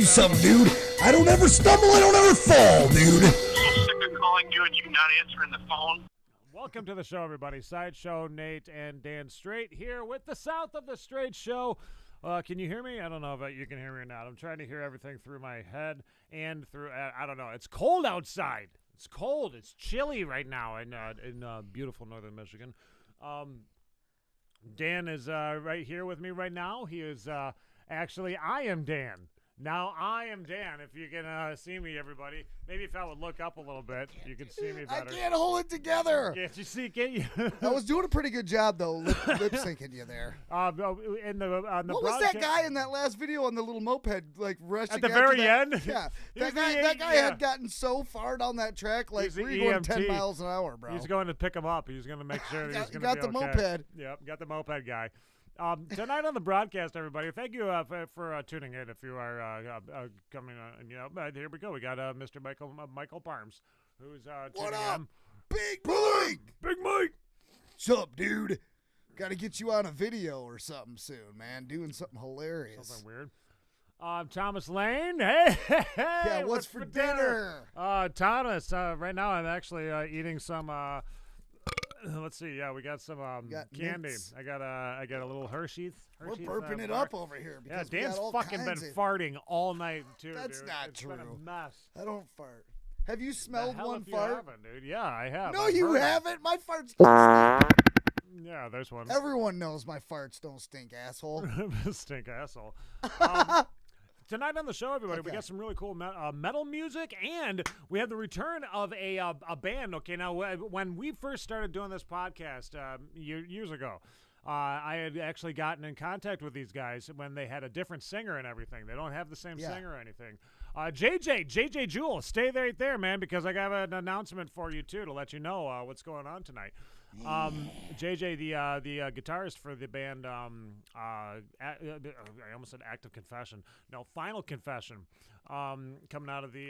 you something, dude. I don't ever stumble, I don't ever fall, dude. I'm so sick of calling you and you not answering the phone. Welcome to the show, everybody. Sideshow Nate and Dan Straight here with the South of the Straight Show. Can you hear me? I don't know if you can hear me or not. I'm trying to hear everything through my head and through, I don't know. It's cold outside. It's cold. It's chilly right now in beautiful northern Michigan. Dan is right here with me right now. He is actually, I am Dan. Now I am Dan. If you can see me, everybody. Maybe if I would look up a little bit, you could see me better. I can't hold it together. Can't you see? Can't you? I was doing a pretty good job, though, lip syncing you there. On the What was that guy in that last video on the little moped, like rushing at the very that? end? Yeah, that guy yeah. had gotten so far down that track, like we were going 10 miles an hour, bro. He's going to pick him up. He's going to make sure that he's going to be got the moped. Yep, got the moped guy. Tonight on the broadcast, everybody, thank you for tuning in. If you are coming, here we go. We got Mr. Michael Parms, who's what tuning up, in. Big Mike? Big Mike. What's up, dude? Got to get you on a video or something soon, man. Doing something hilarious. Something weird. Thomas Lane. Hey, yeah, what's for dinner? Thomas, right now I'm actually eating some. Let's see. Yeah, we got some candy. Mints. I got a little Hershey's. We're burping it bar. up over here. Yeah, Because we Dan's got all fucking been kinds of... farting all night too. That's dude. not It's true. been a mess. I don't fart. Have you The smelled hell one if you fart? haven't, dude. Yeah, I have. No, I've you heard it. haven't. My farts. Yeah, there's one. Everyone knows my farts don't stink, asshole. Stink asshole. Tonight on the show, everybody, we got some really cool metal music, and we have the return of a band. Okay, now when we first started doing this podcast years ago, I had actually gotten in contact with these guys when they had a different singer and everything. They don't have the same singer or anything. JJ Jewel, stay right there, man, because I got an announcement for you too to let you know what's going on tonight. JJ, the guitarist for the band, I almost said Active Confession. No, Final Confession. Coming out of the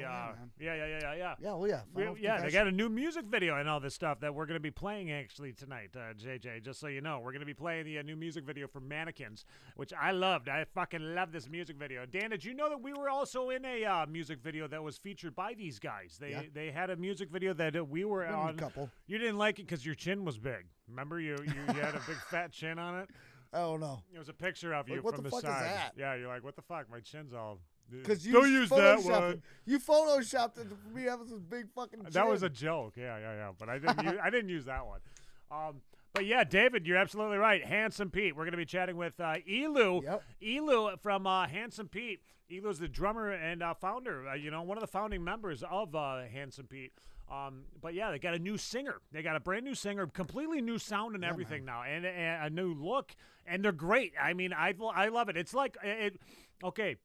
Yeah, well, yeah. they got a new music video and all this stuff that we're going to be playing actually tonight, JJ, just so you know. We're going to be playing the new music video for Mannequins, which I loved. I fucking love this music video. Dan, did you know that we were also in a music video that was featured by these guys? They had a music video that we were on. A couple. You didn't like it because your chin was big. Remember, you had a big fat chin on it? I don't know. It was a picture of you what from the the fuck is side. that? Yeah, you're like, what the fuck? My chin's all... Because you don't use that one. You photoshopped it for me having this big fucking chin. That was a joke. Yeah. But I didn't use that one. But yeah, David, you're absolutely right. Handsome Pete. We're going to be chatting with Elu. Yep. Elu from Handsome Pete. Elu's the drummer and founder. One of the founding members of Handsome Pete. But yeah, they got a new singer. They got a brand new singer, completely new sound and everything now, and a new look. And they're great. I mean, I love it. It's like okay.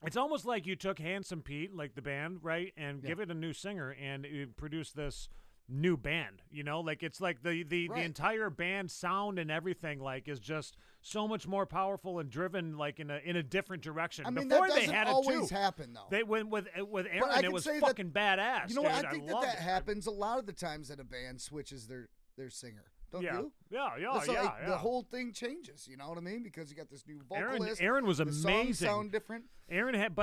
It's almost like you took Handsome Pete, like the band, right, and give it a new singer, and it produced this new band. Like it's like the entire band sound and everything like is just so much more powerful and driven like in a different direction. I mean, Before that doesn't they had always it too. happen though. They went with Aaron. It was fucking badass. You know what? Dude, I think loved that it. happens a lot of the times that a band switches their singer. Don't you? Yeah. The whole thing changes. You know what I mean? Because you got this new vocalist. Aaron was the amazing. Songs sound different. Aaron had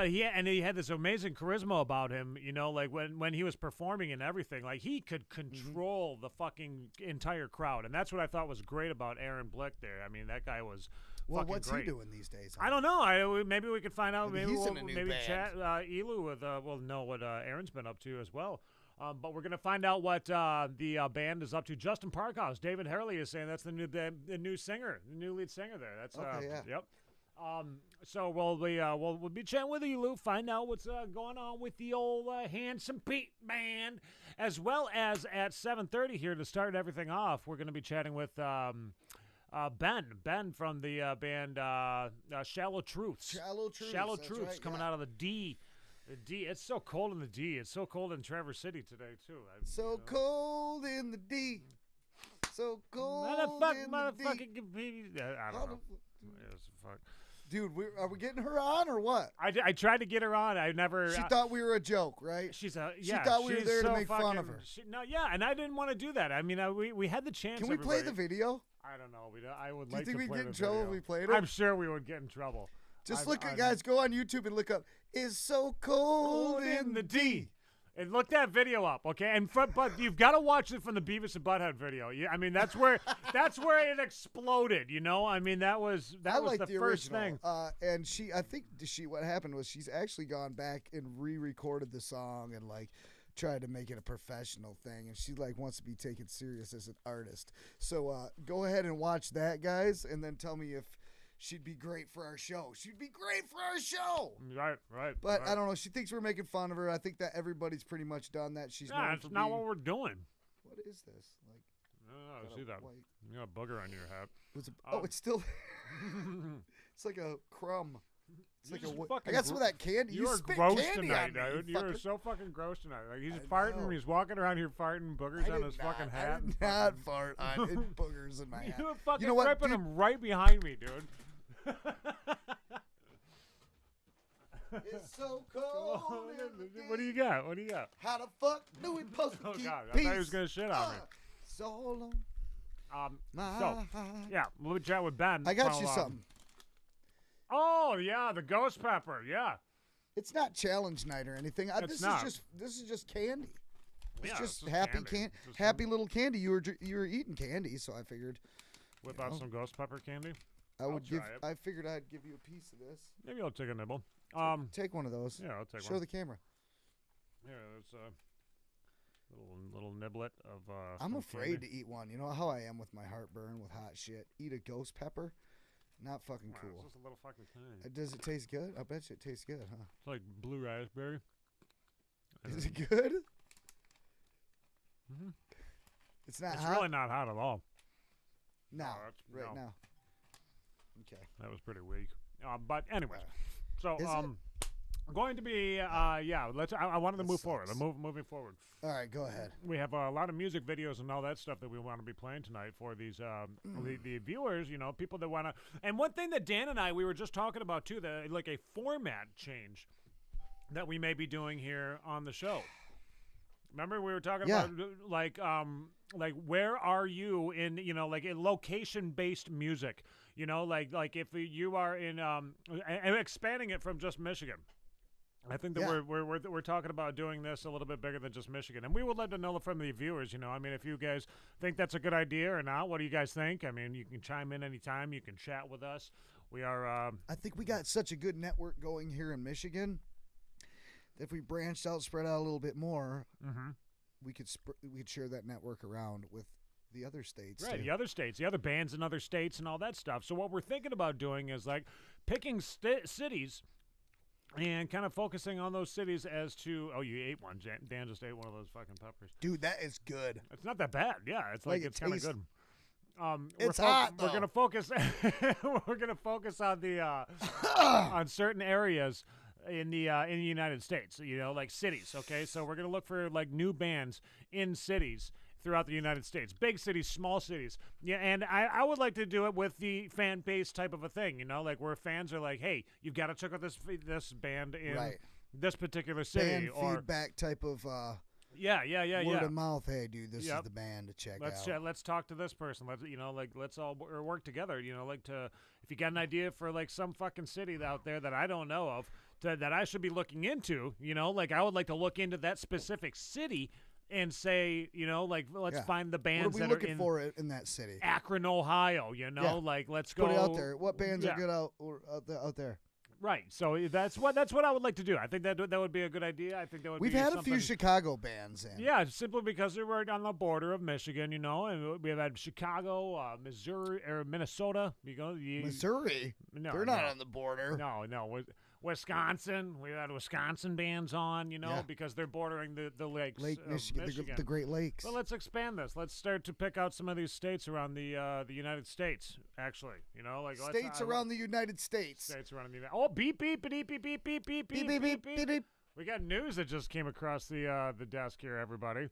this amazing charisma about him. Like when he was performing and everything, like he could control the fucking entire crowd, and that's what I thought was great about Aaron Blick there. I mean, that guy was. Well, fucking what's great. he doing these days? I don't know. Maybe we could find out. Maybe he's in a new band. Chat Elu with. We'll know what Aaron's been up to as well. But we're gonna find out what the band is up to. Justin Parkhouse, David Hurley is saying that's the new singer, the new lead singer there. That's okay. Yeah. Yep. So we'll be chatting with you, Lou. Find out what's going on with the old Handsome Pete band, as well as at 7:30 here to start everything off. We're gonna be chatting with Ben from the band Shallow Truths. Shallow Truths right, coming out of the D. The D, it's so cold in the D. It's so cold in Traverse City today, too. Cold in the D. So cold in the D. I don't know. Fuck. Dude, are we getting her on or what? I tried to get her on. I never. She thought we were a joke, right? She thought we were there to make fun of her. And I didn't want to do that. I mean, we had the chance. Can we play the video? I don't know. I would Do like you to think play we'd get the in trouble video. if we played it? I'm sure we would get in trouble. Just look at guys. Go on YouTube and look up. It's so cold in the D. And look that video up, okay? And but you've got to watch it from the Beavis and Butthead video. I mean, that's where it exploded. You know, I mean, that was the first original. thing. And I think what happened was she's actually gone back and re-recorded the song and like tried to make it a professional thing. And she like wants to be taken serious as an artist. So go ahead and watch that, guys, and then tell me if she'd be great for our show. She'd be great for our show. Right. But right. I don't know. She thinks we're making fun of her. I think that everybody's pretty much done that. She's known it's for not being, what we're doing. What is this? Like, I see that. You got a booger on your hat. it's still. It's like a crumb. It's like fucking I got some of that candy. You are spit gross candy tonight, on me, dude. You are so fucking gross tonight. Like he's I farting. know. He's walking around here farting boogers on his fucking hat. I did not fart on boogers in my hat. You were fucking you know what, ripping dude? them right behind me, dude. It's so cold. What do you got? How the fuck do we supposed to Oh keep God, I peace? thought he was gonna shit on me. So long. So yeah, we'll chat with Ben. I got you something. Oh yeah, the ghost pepper. Yeah. It's not challenge night or anything. It's not. This is just candy. It's Yeah, just it's happy candy. Just happy little candy. You were eating candy, so I figured Whip out some ghost pepper candy. I try it. figured I'd give you a piece of this. Maybe I'll take a nibble. Take one of those. Yeah, I'll take Show one. the camera. Here, there's a little niblet of. I'm some afraid candy. to eat one. You know how I am with my heartburn with hot shit. Eat a ghost pepper, not fucking Wow, cool. It's just a little fucking thing. Does it taste good? I bet you it tastes good, huh? It's like blue raspberry. Is it good? Mm-hmm. It's not It's hot. really not hot at all. Now, No, right no. now. Okay. That was pretty weak. But anyways, so Is going to be yeah. Let's. I wanted to That move forward. sucks. Moving forward. All right, go ahead. We have a lot of music videos and all that stuff that we want to be playing tonight for these the viewers. You know, people that want to. And one thing that Dan and we were just talking about too, like a format change that we may be doing here on the show. Remember we were talking about like where are you in like in location based music, like if you are in and expanding it from just Michigan. I think that we're talking about doing this a little bit bigger than just Michigan, and we would love to know from the viewers. I mean, if you guys think that's a good idea or not, what do you guys think? I mean, you can chime in anytime. You can chat with us. We are. I think we got such a good network going here in Michigan. If we branched out, spread out a little bit more, we could share that network around with the other states. Right, too. the other states, the other bands in other states and all that stuff. So what we're thinking about doing is like picking cities and kind of focusing on those cities as to, oh, you ate one. Dan just ate one of those fucking peppers. Dude, that is good. It's not that bad. Yeah, it's like it's kind of good. It's hot, We're though. gonna focus. We're gonna focus on the on certain areas in the United States. Like cities. Okay, so we're gonna look for like new bands in cities throughout the United States, big cities, small cities. Yeah, and I would like to do it with the fan base type of a thing. Like where fans are like, hey, you've got to check out this band in this particular city, Fan or feedback type of word of mouth. Hey, dude, this is the band to check out. Let's talk to this person. Let's all work together. If you got an idea for like some fucking city out there that I don't know of that I should be looking into. Like I would like to look into that specific city and say, let's find the bands what are we that looking are in for in that city? Akron, Ohio. Like let's go Put it out there. What bands are good out there? Right. So that's what I would like to do. I think that would be a good idea. I think that would. We've be had something. a few Chicago bands in. Yeah, simply because they were on the border of Michigan, and we've had Chicago, Missouri, or Minnesota. Missouri? No, they're not on the border. No. Wisconsin. We had Wisconsin bands on, because they're bordering the lakes. Lake Michigan, the Great Lakes. Well, let's expand this. Let's start to pick out some of these states around the United States. Actually, states around the United States. States around the United. Oh, beep beep beep beep beep beep beep beep beep beep beep. We got news that just came across the desk here, everybody.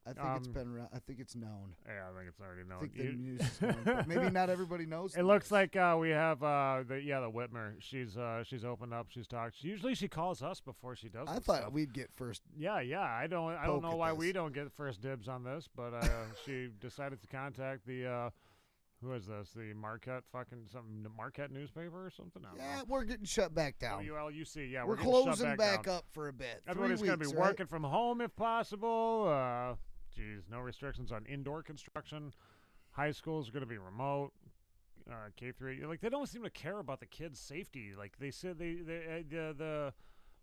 I think it's been around. I think it's known. Yeah, I think it's already known. I think the news is known, but maybe not everybody knows. It looks like we have the Whitmer. She's opened up. She's talked. Usually she calls us before she does. I thought we'd get first. Yeah. I don't know why we don't get first dibs on this, but she decided to contact the Who is this? The Marquette Marquette newspaper or something? I don't Yeah, know. we're getting shut back down. WLUC, yeah. We're getting shut closing back down. up for a bit. Everybody's 3 going to weeks, be right? working from home if possible. No restrictions on indoor construction. High schools are going to be remote. K-3, like they don't seem to care about the kids' safety. Like they said, the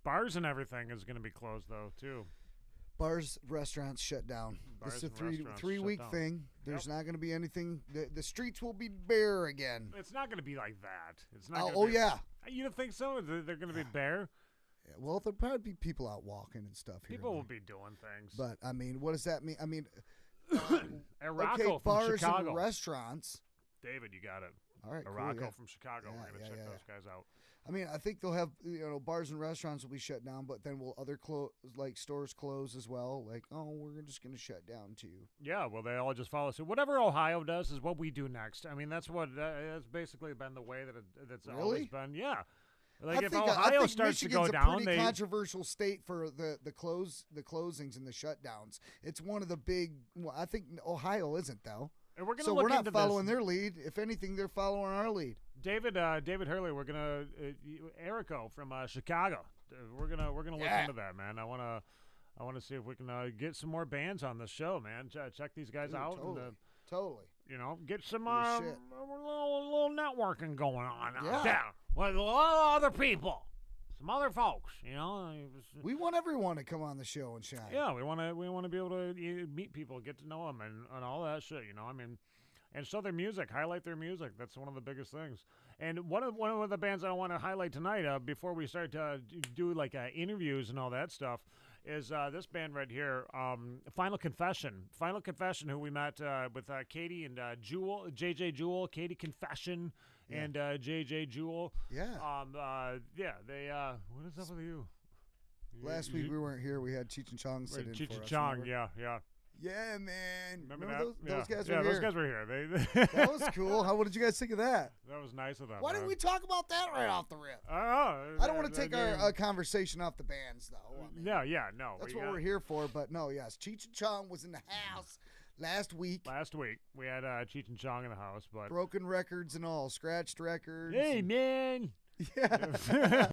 bars and everything is going to be closed though too. Bars, restaurants shut down. Bars It's a and restaurants three shut week down. thing. There's not going to be anything. The streets will be bare again. It's not going to be like that. It's not. Oh, gonna oh be, yeah. You don't think so? They're going to be bare. Yeah, well, there'll probably be people out walking and stuff here. People will be doing things. But I mean, what does that mean? I mean, Araco okay, from bars Chicago. and restaurants. David, you got it. All right, cool, Araco yeah. from Chicago. Yeah, We're going to yeah, check yeah, those guys out. I mean, I think they'll have bars and restaurants will be shut down, but then will other like stores close as well? Like, oh, we're just going to shut down too. Yeah, well, they all just follow suit. Whatever Ohio does is what we do next. I mean, that's basically been the way that's Really? always been. Yeah, like I if think Ohio starts Michigan's to go a down, pretty controversial state for the closings and the shutdowns. It's one of the big. Well, I think Ohio isn't though. and we're gonna So look we're not into following this. their lead. If anything, they're following our lead. David Hurley, we're gonna Erico from Chicago. We're gonna look into that, man. I wanna see if we can get some more bands on the show, man. Check these guys Dude, out. totally. And, Totally. Get some Holy shit. little networking going on out Yeah. there with a lot of other people, some other folks. We want everyone to come on the show and shine. Yeah, we want to be able to meet people, get to know them, and all that shit. I mean, and show their music, highlight their music. That's one of the biggest things. And one of the bands I want to highlight tonight, before we start to do like interviews and all that stuff, is this band right here, Final Confession. Final Confession, who we met with Katie and Jewel, JJ Jewel, Katie Confession, and JJ Jewel. Yeah. Yeah. They. What is up with you? Last week we weren't here. We had Cheech and Chong sit in Cheech for and us. Chong, remember? yeah. Yeah, man. Remember Remember that? those guys yeah, were those here? guys were here. That was cool. What did you guys think of that? That was nice of them. Why didn't we talk about that right off the rip? I I don't want to take our conversation off the bands, though. I mean, no. that's what we're here for. But no, yes, Cheech and Chong was in the house last week. Last week we had Cheech and Chong in the house, but Broken records and all, scratched records. hey, and- man. Yeah.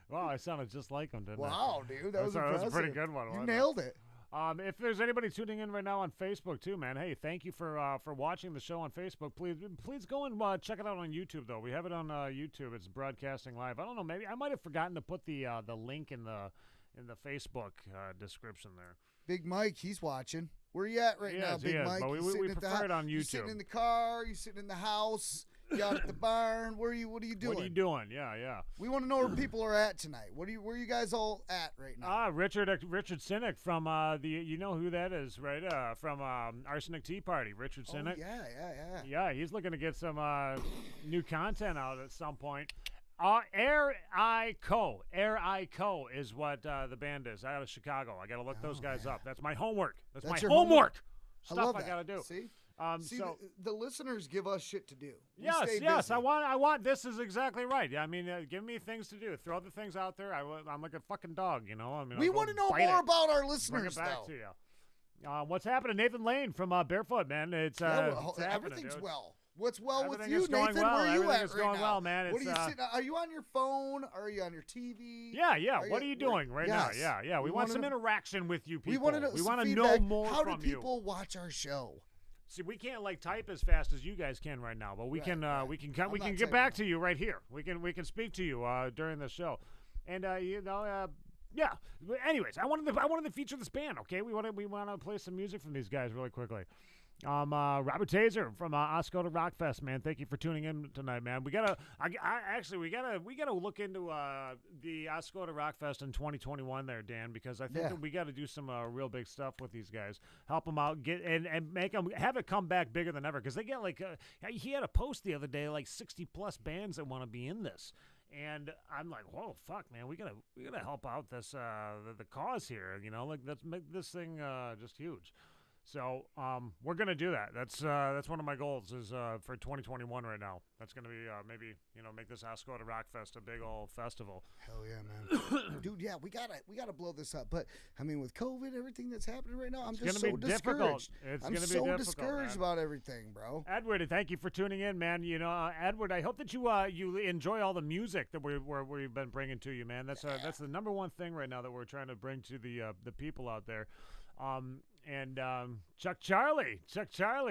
Wow, I sounded just like him, didn't Wow, dude, that was That's a pretty impressive. good one. You wasn't it? nailed it. If there's anybody tuning in right now on Facebook too, man, hey, thank you for watching the show on Facebook. Please go and check it out on YouTube though. We have it on YouTube. It's broadcasting live. I don't know, maybe I might have forgotten to put the link in the Facebook description there. Big Mike, he's watching. Where you at right now, Yes, he Big is, Mike? but You we sitting at the prefer it on You sitting YouTube. in the car? You sitting in the house? You out at the barn? What are you doing? What are you doing? Yeah. We want to know where people are at tonight. Where are you guys all at right now? Richard Sinek from you know who that is, right? From Arsenic Tea Party, Richard Oh, Sinek. yeah. Yeah, he's looking to get some new content out at some point. Air I Co is what the band is out of Chicago. I got to look those guys up. That's my homework. That's my your homework. I Stuff love I that. got to do. See, So the listeners give us shit to do. We yes, stay yes, busy. I want. This is exactly right. I mean, give me things to do. Throw the things out there. I'm like a fucking dog, I mean, We want to know more about our listeners, Bring it back though. to you. What's happening, Nathan Lane from Barefoot, man? It's, Yeah, well, it's happening, everything's dude. well. What's well Everything with you, is going Nathan? well. Where are you Everything at is right going now? well, man. What are you It's, sitting? Are you on your phone? Are you on your TV? Yeah. What are you doing right Yes. now? Yeah. We want wanna some know- interaction with you people. We want to know. We some want to feedback. know more How from do you. people watch our show? See, we can't like type as fast as you guys can right now, but we Right, can right. we can I'm we not can get typing back now. to you right here. We can speak to you during the show, and yeah. But anyways, I wanted to feature this band. Okay, we want to play some music from these guys really quickly. Robert Taser from Oscoda Rockfest, man. Thank you for tuning in tonight, man. We gotta look into the Oscoda Rockfest in 2021 there, Dan, because I think Yeah. that we got to do some real big stuff with these guys. Help them out, get and make them have it come back bigger than ever, because they get like he had a post the other day like 60 plus bands that want to be in this. And I'm like, whoa, fuck, man, we gotta help out this the cause here, like let's make this thing just huge. So we're gonna do that. That's one of my goals is for 2021 right now. That's gonna be maybe make this Ascota Rock Fest a big old festival. Hell yeah, man, dude. Yeah, we gotta blow this up. But I mean, with COVID, everything that's happening right now, I'm just so discouraged. It's I'm gonna be so difficult, discouraged man. about everything, bro. Edward, thank you for tuning in, man. Edward, I hope that you enjoy all the music that we've been bringing to you, man. That's the number one thing right now that we're trying to bring to the people out there. And Chuck Charlie,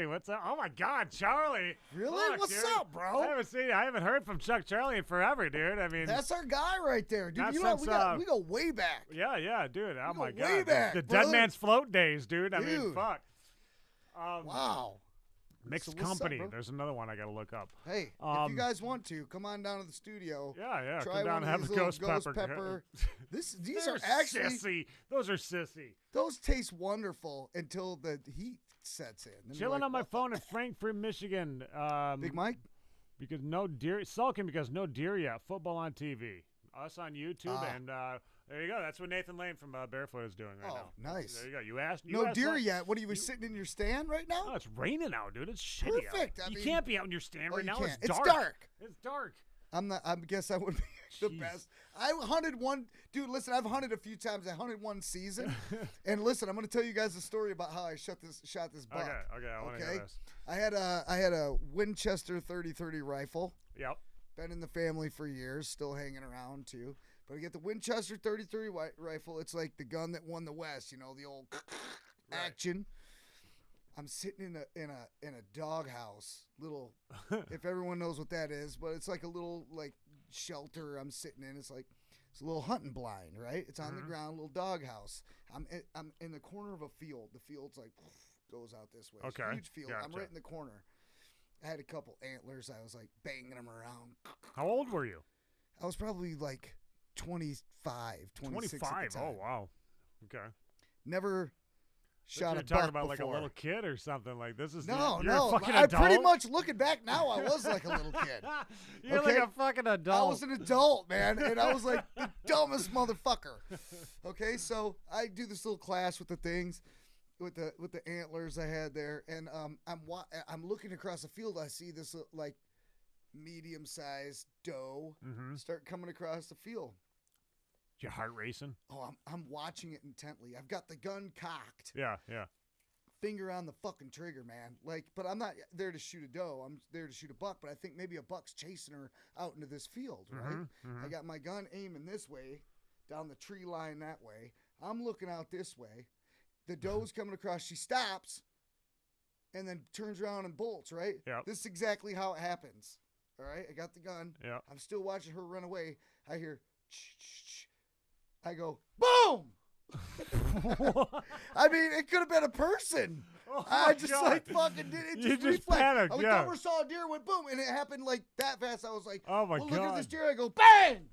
what's up? Oh my God, Charlie! Really? Fuck, What's dude. up, bro? I haven't heard from Chuck Charlie in forever, dude. I mean, That's our guy right there, dude. Not You know, since, we go way back. yeah, dude. Oh go my way God, back, the brother. Dead Man's Float days, dude. I mean, Dude. fuck. Wow. Mixed So what's up, Company. bro? There's another one I gotta look up. Hey, if you guys want to, come on down to the studio. Yeah. Try Come down one and of have these a little ghost pepper. These They're are actually sissy. Those are sissy. those taste wonderful until the heat sets in. Then you're Chilling like, on my what phone in Frankfurt, Michigan. Big Mike. Because no deer, sulking because no deer yet. Football on TV. Us on YouTube, and there you go. That's what Nathan Lane from Barefoot is doing right now. Nice. There you go. You asked. No deer yet. What are you sitting in your stand right now? Oh, it's raining out, dude. It's shitty Perfect. out. I You mean- can't be out in your stand Oh, right you now. can't. It's dark. It's dark. It's dark. I'm not. I guess I would be the Jeez. best. I hunted one, dude. Listen, I've hunted a few times. I hunted one season, and listen, I'm going to tell you guys a story about how I shot this buck. Okay. I want to hear this. I had a Winchester 30-30 rifle. Yep. Been in the family for years, still hanging around too. But I get the Winchester 30-30 rifle. It's like the gun that won the West. You know, the old action. I'm sitting in a doghouse, little. If everyone knows what that is, but it's like a little like shelter. I'm sitting in. It's a little hunting blind, right? It's on the ground, little doghouse. I'm in the corner of a field. The field's like goes out this way. It's a Okay. huge field. I'm Gotcha. right in the corner. I had a couple antlers. I was like banging them around. How old were you? I was probably like 25, 26 at 25. the time. Oh wow. Okay. Never shot You're a talking buck about like a before. little kid or something like this is No, you're no. a fucking I adult? pretty much looking back now, I was like a little kid. You're Okay? like a fucking adult. I was an adult, man, and I was like the dumbest motherfucker. Okay, so I do this little class with the things, with the antlers I had there, and I'm looking across the field. I see this like medium-sized doe start coming across the field. Your heart racing? Oh, I'm watching it intently. I've got the gun cocked. Yeah. Finger on the fucking trigger, man. Like, but I'm not there to shoot a doe. I'm there to shoot a buck. But I think maybe a buck's chasing her out into this field, right? I got my gun aiming this way, down the tree line that way. I'm looking out this way. The doe's coming across. She stops, and then turns around and bolts. Right? Yep. This is exactly how it happens. All right. I got the gun. Yeah. I'm still watching her run away. I hear. I go boom. I mean, it could have been a person. Oh I my just God. like fucking did it. You just reflex. panicked, I yeah. never saw a deer, went boom, and it happened like that fast. I was like, Oh my well, look at God. this deer. I go bang.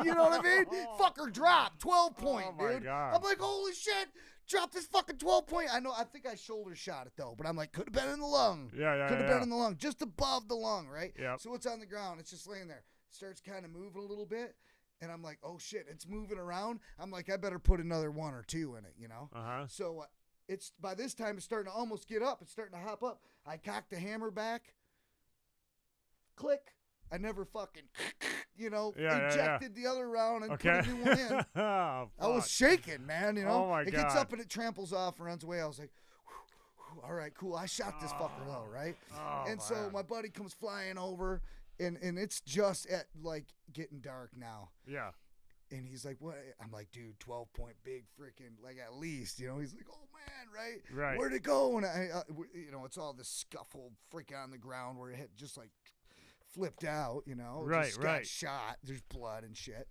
You know what I mean? Fucker dropped 12 point, Oh my dude. God. I'm like, holy shit. Drop this fucking 12 point. I think I shoulder shot it though, but I'm like, could have been in the lung. Yeah. Could have been in the lung, just above the lung, right? Yep. So it's on the ground. It's just laying there. Starts kind of moving a little bit. And I'm like, oh shit, it's moving around. I'm like, I better put another one or two in it, you know? So it's by this time it's starting to almost get up. It's starting to hop up. I cocked the hammer back. Click. I never fucking, ejected the other round and put a new one in. Oh, I was fuck. shaking, man, you know? Oh, my It gets God. up and it tramples off and runs away. I was like, whew, all right, cool. I shot this fucker though, right? Oh, And so man. my buddy comes flying over and it's just at like getting dark now. Yeah. And he's like, what? I'm like, dude, 12 point big freaking, like at least, you know? He's like, oh man, right? Right. Where'd it go? And it's all this scuffle freaking on the ground where it had just like flipped out, you know? Right, just right. got shot. There's blood and shit.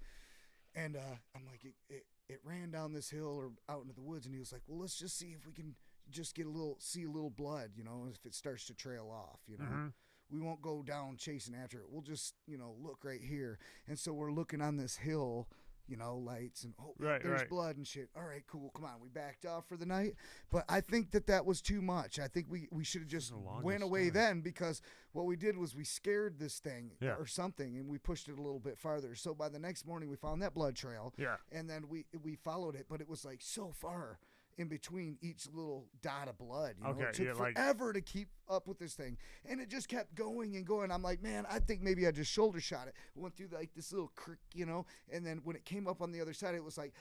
And I'm like, it ran down this hill or out into the woods. And he was like, well, let's just see if we can just see a little blood, you know, if it starts to trail off, you know? We won't go down chasing after it. We'll just, look right here. And so we're looking on this hill, lights and there's blood and shit. All right, cool. Come on. We backed off for the night. But I think that was too much. I think we should have just went away then, because what we did was we scared this thing or something and we pushed it a little bit farther. So by the next morning we found that blood trail. Yeah. And then we followed it, but it was like so far in between each little dot of blood. You know? Okay, It took yeah, like- forever to keep up with this thing. And it just kept going and going. I'm like, man, I think maybe I just shoulder shot it. Went through like this little crick, you know, and then when it came up on the other side, it was like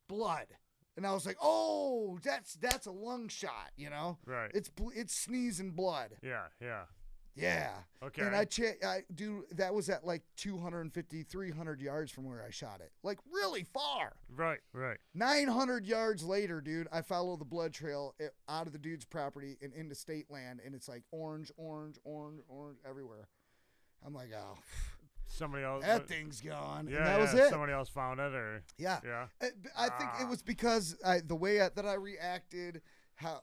blood. And I was like, oh, that's a lung shot, you know? Right. It's sneezing blood. Yeah. Yeah. Okay. And dude, that was at like 250, 300 yards from where I shot it. Like really far. Right. 900 yards later, dude, I follow the blood trail out of the dude's property and into state land, and it's like orange everywhere. I'm like, oh, Somebody else. that thing's gone. Yeah, and that was it. Somebody else found it, or Yeah. I think it was because the way that I reacted,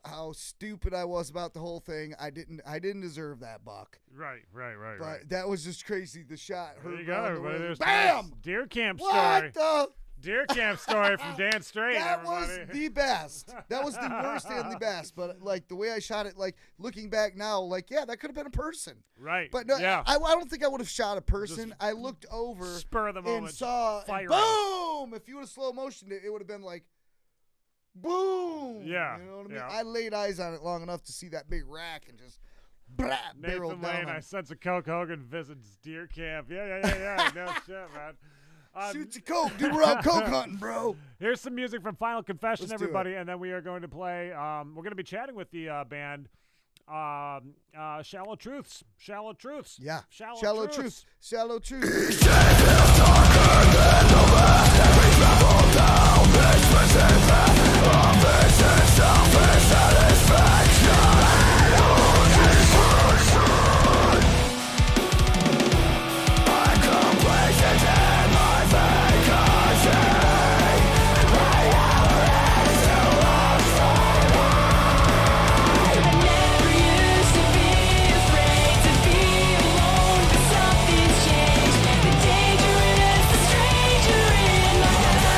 how stupid I was about the whole thing. I didn't deserve that buck. Right. But that was just crazy. The shot. There you go, everybody. There's bam! deer camp What story. the? Deer camp story from Dan Straight. That everybody. was the best. That was the worst and the best. But like the way I shot it, like looking back now, like yeah, that could have been a person. Right. But no, yeah. I don't think I would have shot a person. Just I looked over spur of the moment. and saw, fire and boom! If you would have slow motioned it, it would have been like, boom! Yeah, You know what I mean? yeah. I laid eyes on it long enough to see that big rack and just barreled Nathan Lane, down. I sense a Coke Hogan visits deer camp. Yeah. No shit, man. Shoot your coke, dude. We're out coke hunting, bro. Here's some music from Final Confession, Let's do everybody, and then we are going to play. We're going to be chatting with the band, Shallow Truths. Yeah. Shallow Truths. Shallow truth. Stranger in my heart.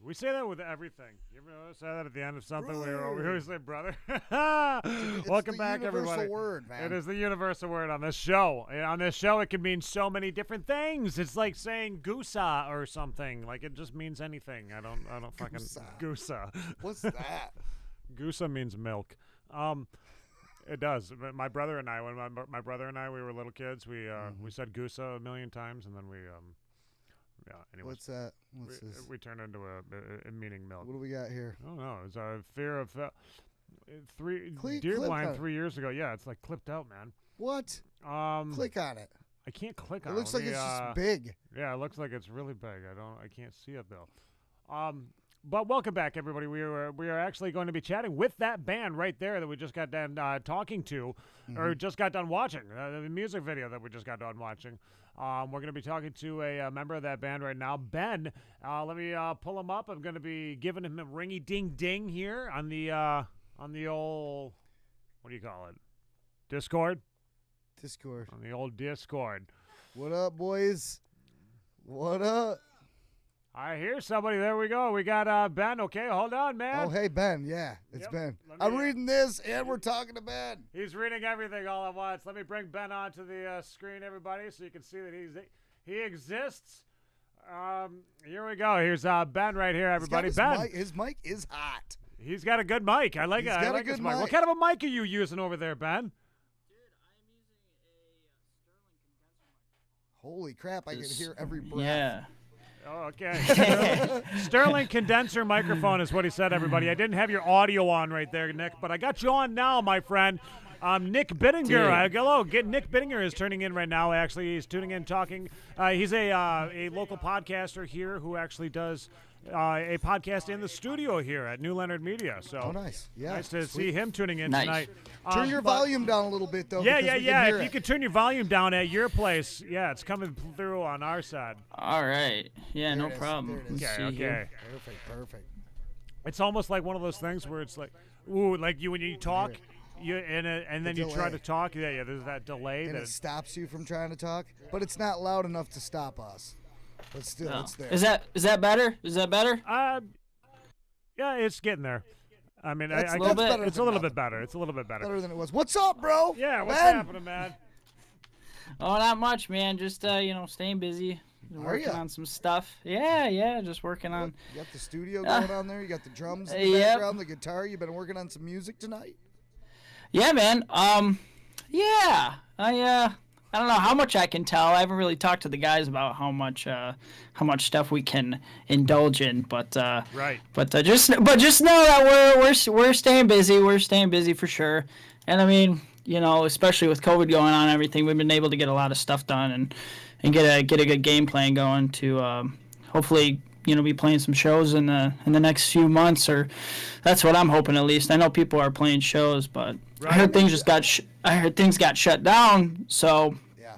We say that with everything. You ever say that at the end of something? We always say brother. It's Welcome the back, universal everybody. word, man. It is the universal word on this show. And on this show, it can mean so many different things. It's like saying goosa or something. Like it just means anything. I don't fucking goosa. What's that? Goosa means milk. It does. My brother and I, when my brother and I, we were little kids, we said goosa a million times, and then we yeah. Anyways, What's that? What's this? we turned into a meaning milk. What do we got here? Oh no, it's a fear of deer click blind on it. 3 years ago. Yeah, it's like clipped out, man. What? Click on it. I can't click on It it. looks like it's just big. Yeah, it looks like it's really big. I can't see it though. But welcome back, everybody. We are actually going to be chatting with that band right there that we just got done talking to, or just got done watching the music video that we just got done watching. We're going to be talking to a member of that band right now, Ben. Let me pull him up. I'm going to be giving him a ringy ding ding here on the old, what do you call it? Discord. On the old Discord. What up, boys? What up? I hear somebody. There we go. We got Ben. Okay, hold on, man. Oh, hey, Ben. Yeah, it's Yep. Ben. Let me- I'm reading this, and we're talking to Ben. He's reading everything all at once. Let me bring Ben onto the screen, everybody, so you can see that he exists. Here we go. Here's Ben right here, everybody. He's got Ben. his mic is hot. He's got a good mic. I like it. He's I got a like his good mic. What mic. kind of a mic are you using over there, Ben? Holy crap, I can hear every breath. Yeah. Oh, okay. Sterling condenser microphone is what he said, everybody. I didn't have your audio on right there, Nick, but I got you on now, my friend. Nick Bittinger. Hello. Nick Bittinger is turning in right now. Actually, he's tuning in, talking. He's a local podcaster here who actually does a podcast in the studio here at New Leonard Media. So Oh, nice. Yeah. nice to sweet. see him tuning in Nice. tonight. Turn your But- volume down a little bit, though. Yeah, because yeah, we can yeah. hear If it. you could turn your volume down at your place, yeah, it's coming through on our side. All right. Yeah, There no it is. problem. There it is. Let's Okay, see here. okay. Perfect. It's almost like one of those things where it's like, ooh, like you when you talk, and then you try delay. to talk. Yeah, there's that delay. And That it stops you from trying to talk, but it's not loud enough to stop us. But still, Oh. it's there. Is that better? Is that better? yeah, it's getting there. I mean, That's I a little guess bit- it's a little bit better. It's a little bit better. better than it was. What's up, bro? Yeah, what's Ben? happening, man? Oh, not much, man. Just staying busy, working ya? on some stuff. Yeah, just working on. You got the studio going on there. You got the drums in the Yep. background, the guitar. You've been working on some music tonight. Yeah, man. Yeah. I don't know how much I can tell. I haven't really talked to the guys about how much stuff we can indulge in, but Right. But just know that we're staying busy. We're staying busy for sure. And I mean, especially with COVID going on and everything, we've been able to get a lot of stuff done and get a good game plan going to hopefully be playing some shows in the next few months, or that's what I'm hoping at least. I know people are playing shows, but I heard things got shut down. So Yeah.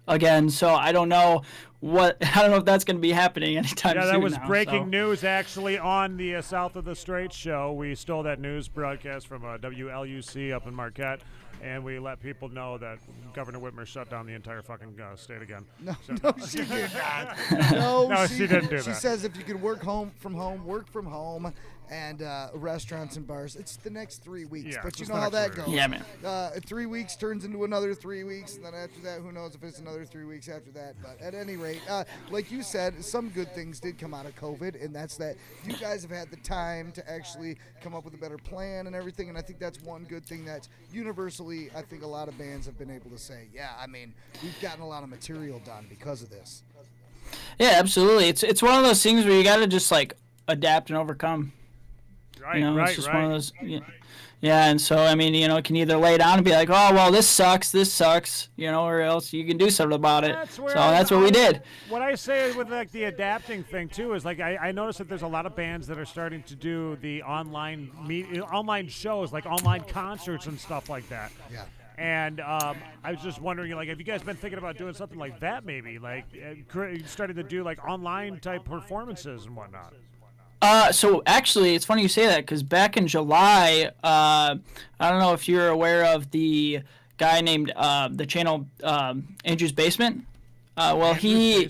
again, so I don't know if that's going to be happening anytime soon. Yeah, that was now, breaking so. news actually on the South of the Straits show. We stole that news broadcast from WLUC up in Marquette, and we let people know that Governor Whitmer shut down the entire fucking state again. No, So- no, she did not. No, No, she didn't do She that. says if you can work from home, work from home, and restaurants and bars. It's the next 3 weeks, Yeah, but you it's know the how next that 3 goes. Yeah, man. 3 weeks turns into another 3 weeks, and then after that, who knows if it's another 3 weeks after that. But at any rate, like you said, some good things did come out of COVID, and that's that you guys have had the time to actually come up with a better plan and everything, and I think that's one good thing that universally, I think a lot of bands have been able to say, yeah, I mean, we've gotten a lot of material done because of this. Yeah, absolutely. It's one of those things where you got to just like adapt and overcome. Right, It's just one of those. Yeah, and so I mean, you can either lay down and be like, oh well, this sucks, or else you can do something about it. That's So where that's what we did. What I say with like the adapting thing too is like I noticed that there's a lot of bands that are starting to do the online shows, like online concerts and stuff like that. Yeah. And I was just wondering, like, have you guys been thinking about doing something like that, maybe, like starting to do like online type performances and whatnot? So actually, it's funny you say that because back in July, I don't know if you're aware of the guy named the channel Andrew's Basement. He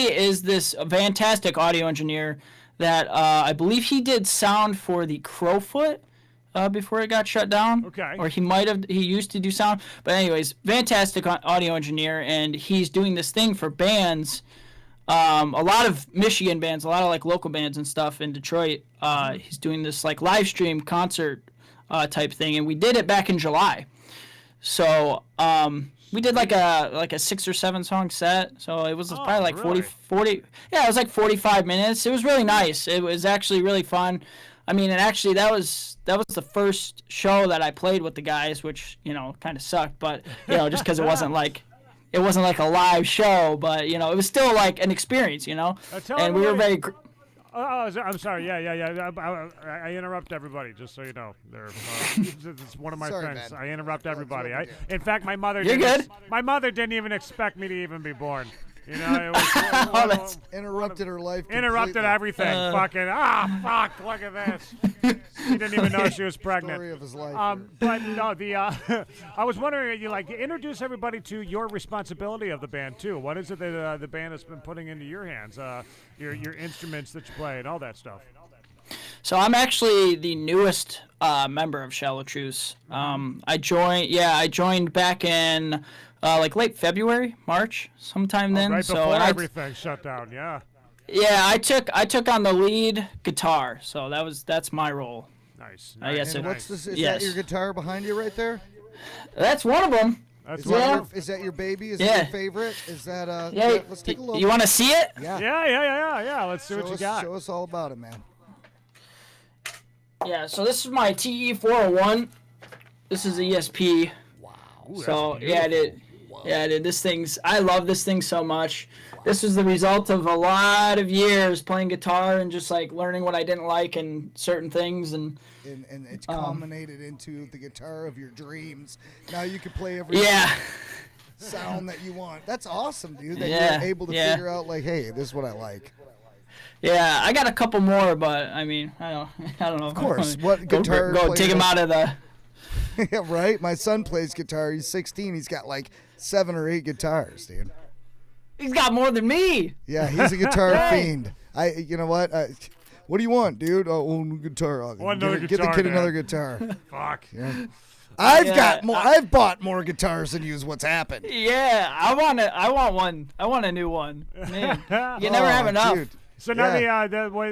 is this fantastic audio engineer that I believe he did sound for the Crowfoot before it got shut down. Okay. Or he used to do sound. But anyways, fantastic audio engineer, and he's doing this thing for bands. A lot of Michigan bands, a lot of like local bands and stuff in Detroit. He's doing this like live stream concert type thing, and we did it back in July. So we did like a 6 or 7 song set. So it was probably like really? 40. Yeah, it was like 45 minutes. It was really nice. It was actually really fun. I mean, and actually that was the first show that I played with the guys, which kind of sucked, but just because it wasn't like a live show, but it was still like an experience, and we were very. I'm sorry. Yeah. I interrupt everybody, just so you know. It's one of my Sorry, friends. man. I interrupt everybody. no big deal. In fact, my mother. You're good. My mother didn't even expect me to even be born. It was Interrupted her life. interrupted completely. everything. Fuck! Look at this. He didn't even know she was pregnant. Story of his life. But no, I was wondering, you introduce everybody to your responsibility of the band too. What is it that the band has been putting into your hands? Your instruments that you play and all that stuff. So I'm actually the newest member of Shallow Truce. I joined back in late February, March, sometime then. Right so before everything shut down, yeah. Yeah, I took on the lead guitar, so that's my role. Nice. I guess and it, what's this? Is yes. that your guitar behind you right there? That's one of them. That's Is that your baby? Is that Yeah. your favorite? Is that let's take a look. You want to see it? Yeah. Yeah. Let's see what you got. Show us all about it, man. Yeah, so this is my TE401. This is ESP. Wow. So dude, I love this thing so much. This was the result of a lot of years playing guitar and just like learning what I didn't like and certain things and it's culminated into the guitar of your dreams. Now you can play every sound that you want. That's awesome, dude. That you're able to figure out like, hey, this is what I like. Yeah, I got a couple more, but I mean, I don't know. Of course. What guitar? Go take him out of the. Yeah, right. My son plays guitar. He's 16. He's got like 7 or 8 guitars, dude. He's got more than me. Yeah, he's a guitar fiend. You know what? What do you want, dude? Oh, own guitar. Get the kid another guitar. Fuck. Yeah. I've got more. I've bought more guitars than you. Is what's happened. Yeah, I want one. I want a new one. Man, you never have enough. Dude. So now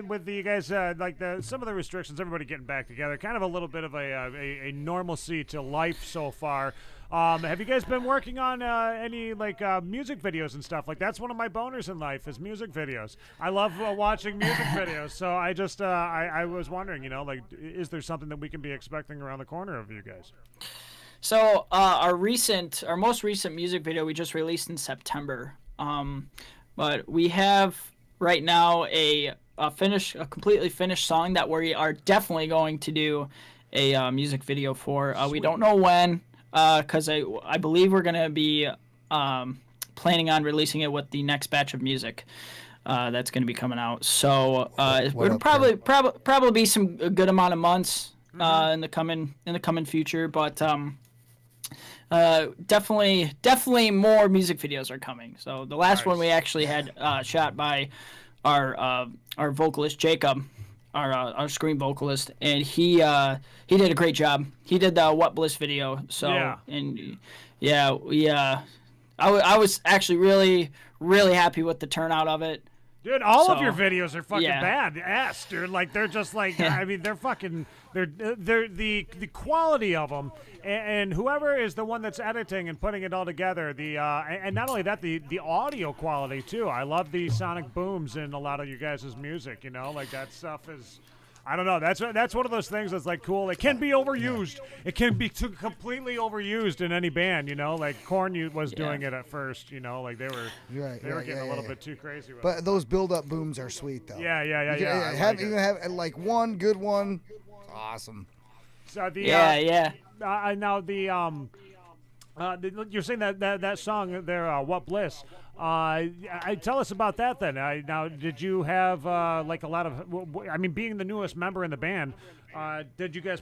with the you guys some of the restrictions, everybody getting back together, kind of a little bit of a normalcy to life so far. Have you guys been working on any music videos and stuff? Like that's one of my boners in life is music videos. I love watching music videos. So I just I was wondering, is there something that we can be expecting around the corner of you guys? So our most recent music video we just released in September. But we have right now a completely finished song that we are definitely going to do a music video for. We don't know when, because I believe we're gonna be planning on releasing it with the next batch of music that's gonna be coming out. So it'll probably be a good amount of months in the coming future, but. Definitely more music videos are coming. So the last one we actually had shot by our vocalist Jacob, our scream vocalist, and he did a great job. He did the What Bliss video. So I was actually really happy with the turnout of it. Dude, all of your videos are fucking bad-ass, dude. Like they're just like I mean, they're fucking they're the quality of them, and whoever is the one that's editing and putting it all together, and not only that, the audio quality too. I love the sonic booms in a lot of you guys' music. Like that stuff is. I don't know. That's one of those things that's like cool. It can be overused. It can be completely overused in any band. Like Korn was doing it at first. Like they were getting a little bit too crazy with it. But those build-up booms are sweet though. Yeah. Have like one good one. Awesome. So now you're saying that song there, What Bliss. Tell us about that then. Now, did you have like a lot of? I mean, being the newest member in the band, did you guys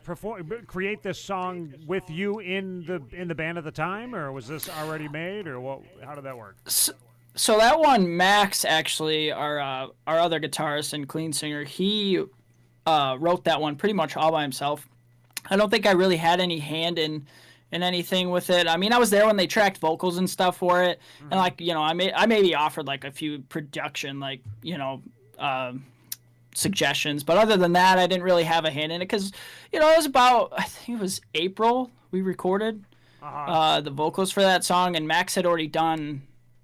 create this song with you in the band at the time, or was this already made, or what? How did that work? So that one, Max, actually, our other guitarist and clean singer, he wrote that one pretty much all by himself. I don't think I really had any hand in anything with it. I mean, I was there when they tracked vocals and stuff for it, and I maybe offered like a few production suggestions, but other than that, I didn't really have a hand in it because it was about, I think it was April we recorded the vocals for that song, and Max had already done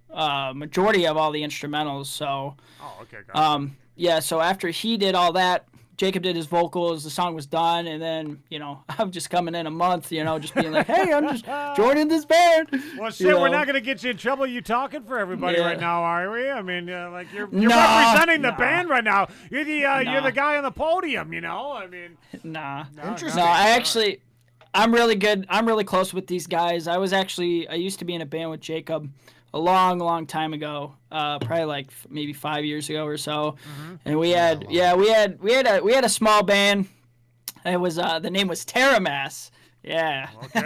majority of all the instrumentals. So so after he did all that, Jacob did his vocals, the song was done, and then, I'm just coming in a month, just being like, hey, I'm just joining this band. Well, shit, we're not going to get you in trouble. You talking for everybody right now, are we? I mean, you're representing the band right now. You're the guy on the podium, I mean. Nah. Interesting. No, I'm really good. I'm really close with these guys. I used to be in a band with Jacob a long time ago, probably like maybe 5 years ago or so, and we had a small band. It was the name was Terramass. Yeah. Okay.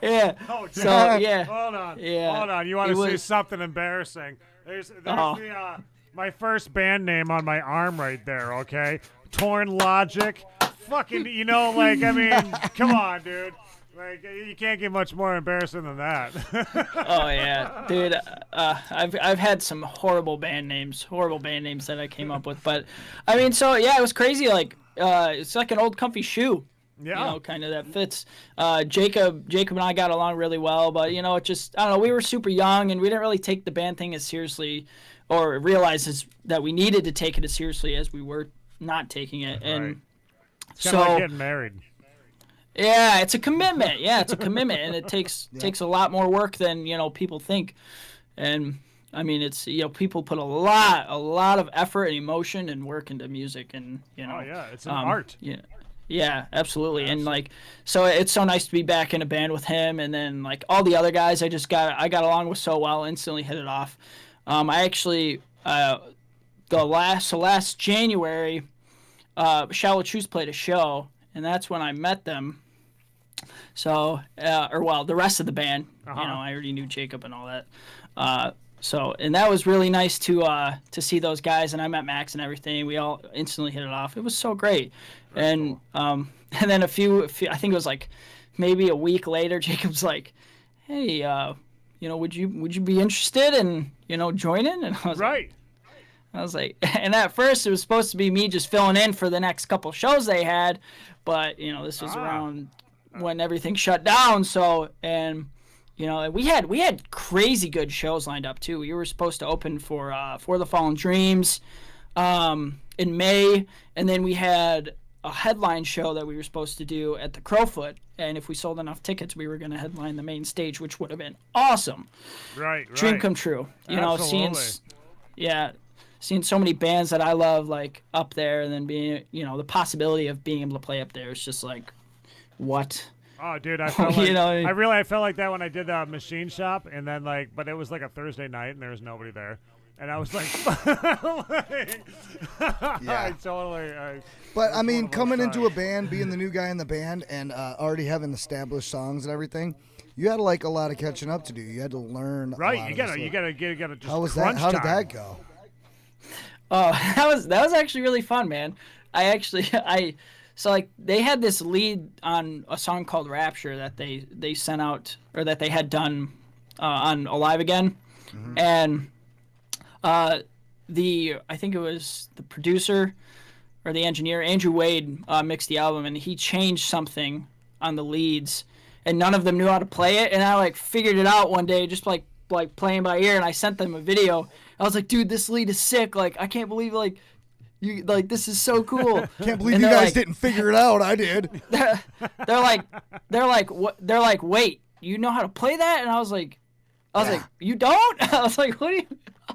Yeah. Oh, So yeah. Hold on. Yeah. Hold on. You want It to say was- something embarrassing? There's Oh. the my first band name on my arm right there. Okay. Torn Logic. Fucking. You know, like I mean, come on, dude. Like you can't get much more embarrassing than that. Oh yeah, dude. I've had some horrible band names that I came up with, but I mean, so yeah, it was crazy. Like, it's like an old comfy shoe. Yeah. You know, kind of that fits. Jacob and I got along really well, but you know, it just I don't know. We were super young and we didn't really take the band thing as seriously, or realize that we needed to take it as seriously as we were not taking it. And Right. It's so kind of like getting married. yeah, it's a commitment. Yeah, it's a commitment, and it takes a lot more work than people think. And I mean, it's people put a lot of effort and emotion and work into music, and Oh yeah, it's an art. Yeah, yeah, absolutely. And like, so it's so nice to be back in a band with him, and then like all the other guys, I got along with so well, instantly hit it off. I actually last January, Shallow Truths played a show, and that's when I met them. So, the rest of the band, I already knew Jacob and all that. And that was really nice to see those guys, and I met Max and everything. We all instantly hit it off. It was so great. And then a few, I think it was like maybe a week later, Jacob's like, "Hey, would you be interested in joining?" And I was Right. and at first it was supposed to be me just filling in for the next couple shows they had, but this was around when everything shut down. So, and we had crazy good shows lined up too. We were supposed to open for the Fallen Dreams in May, and then we had a headline show that we were supposed to do at the Crowfoot, and if we sold enough tickets, we were going to headline the main stage, which would have been awesome. Right. Dream come true. Seeing so many bands that I love like up there, and then being the possibility of being able to play up there is just like, what? Oh, dude, I felt like I felt like that when I did the Machine Shop, and then but it was like a Thursday night, and there was nobody there, and I was like, Yeah. I But I mean, one of those coming into a times. band, being the new guy in the band, and already having established songs and everything, you had like a lot of catching up to do. You had to learn. a Right, lot you of gotta this you stuff. gotta just How was that? crunch How did time. that go? Oh, that was actually really fun, man. So like they had this lead on a song called Rapture that they sent out, or that they had done on Alive Again, and I think it was the producer or the engineer, Andrew Wade, mixed the album, and he changed something on the leads, and none of them knew how to play it, and I like figured it out one day just like playing by ear, and I sent them a video. I was like, dude, this lead is sick. Like, I can't believe you this is so cool. Can't believe And you they're guys like- didn't figure it out. I did. They're like, wait, you know how to play that? And I was like, you don't? I was like, what do you?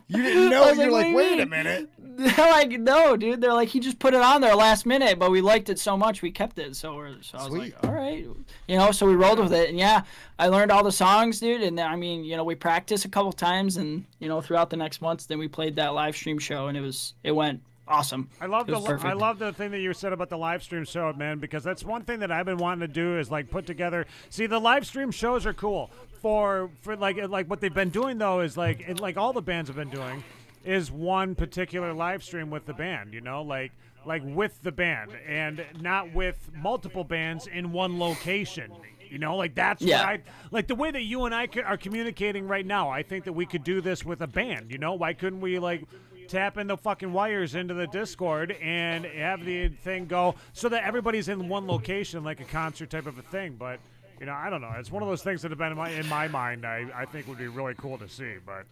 You didn't I know. was You're what like, do you wait a mean?" minute. They're like, no, dude. They're like, he just put it on there last minute, but we liked it so much we kept it. So I was Sweet. like, all right, so we rolled with it, and yeah, I learned all the songs, dude. And I mean, we practiced a couple times, and throughout the next months, then we played that live stream show, and it went awesome. I love It was perfect. I love the thing that you said about the live stream show, man, because that's one thing that I've been wanting to do is like put together. See, the live stream shows are cool for like what they've been doing though is like all the bands have been doing is one particular live stream with the band, like with the band and not with multiple bands in one location. Like that's Yeah. what I like the way that you and I are communicating right now. I think that we could do this with a band. Why couldn't we like tap in the fucking wires into the Discord and have the thing go so that everybody's in one location, like a concert type of a thing? But I don't know. It's one of those things that have been in my mind. I think would be really cool to see, but.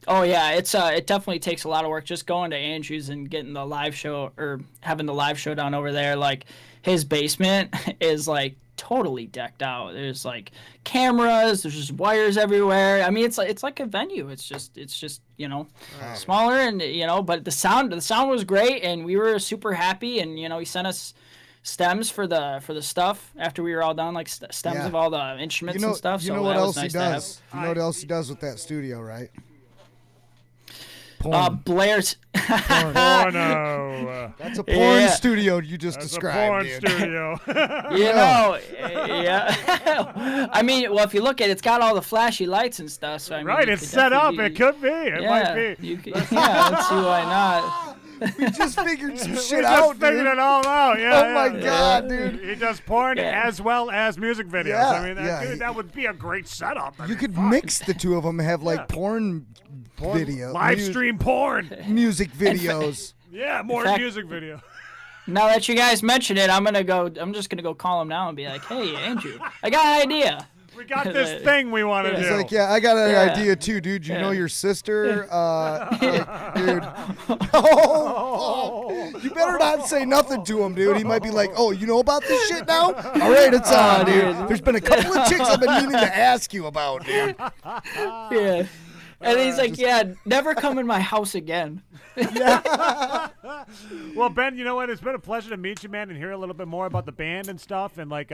Oh yeah, it definitely takes a lot of work just going to Andrews and getting the live show or having the live show down over there. Like his basement is like totally decked out. There's like cameras, there's just wires everywhere. I mean, it's like a venue. It's just smaller and but the sound was great, and we were super happy, and he sent us stems for the stuff after we were all done, like stems Yeah. of all the instruments and stuff. You so know what that else was nice he to have. does? You know what else he does with that studio, right? Porn. Blair's. Oh no. That's a porn Yeah. studio you just That's a described. porn dude. studio. You know, yeah. I mean, well, if you look at it, it's got all the flashy lights and stuff. So I mean, Right, you it's could set up. definitely It could be. It yeah, might be. You could, yeah, let's see why not. We just figured some We shit just out, figured dude. it all out. Yeah. Oh my yeah. God, dude. He does porn Yeah. as well as music videos. Yeah, I mean, yeah. dude, that would be a great setup. I You mean, could fuck. mix the two of them and have like Yeah. porn video, Live stream porn. music videos. Yeah, more fact- music video. Now that you guys mention it, I'm just gonna go call him now and be like, "Hey, Andrew, I got an idea." We got this thing we want to Yeah. do. He's like, yeah, I got an Yeah. idea too, dude. You know Yeah. your sister, like, dude. Oh, you better not say nothing to him, dude. He might be like, oh, you know about this shit now? All right, it's on, dude. There's been a couple of chicks I've been meaning to ask you about, dude. Yeah. And he's like, "Yeah, never come in my house again." Well, Ben, you know what? It's been a pleasure to meet you, man, and hear a little bit more about the band and stuff, and like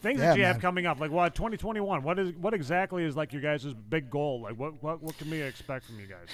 things Yeah, that you man. have coming up. Like, what 2021? What exactly is like your guys' big goal? Like, what can we expect from you guys?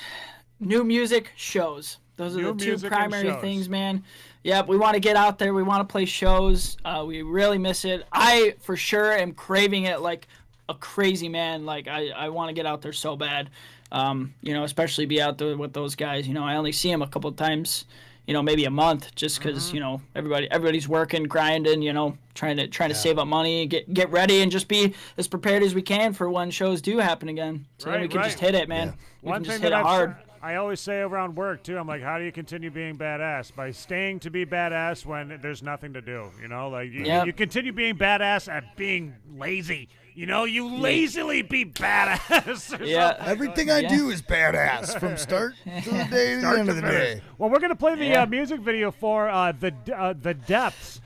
New music, shows. Those are New the two music and primary shows. things, man. Yep, we want to get out there. We want to play shows. We really miss it. I, for sure, am craving it like a crazy man. Like, I want to get out there so bad. You know, especially be out there with those guys. You know, I only see them a couple times, you know, maybe a month, just because you know everybody's working, grinding, you know, trying to save up money, get ready, and just be as prepared as we can for when shows do happen again. So then Right, we can just right. hit it, man. We One can just thing hit that it hard. I always say around work too. I'm like, how do you continue being badass? By staying to be badass when there's nothing to do. You know, like Yep. you continue being badass at being lazy. You know, you lazily be badass. or Yeah. something. Everything I do is badass from start to the day to the end of the day. Well, we're gonna play the Yeah. music video for the depths.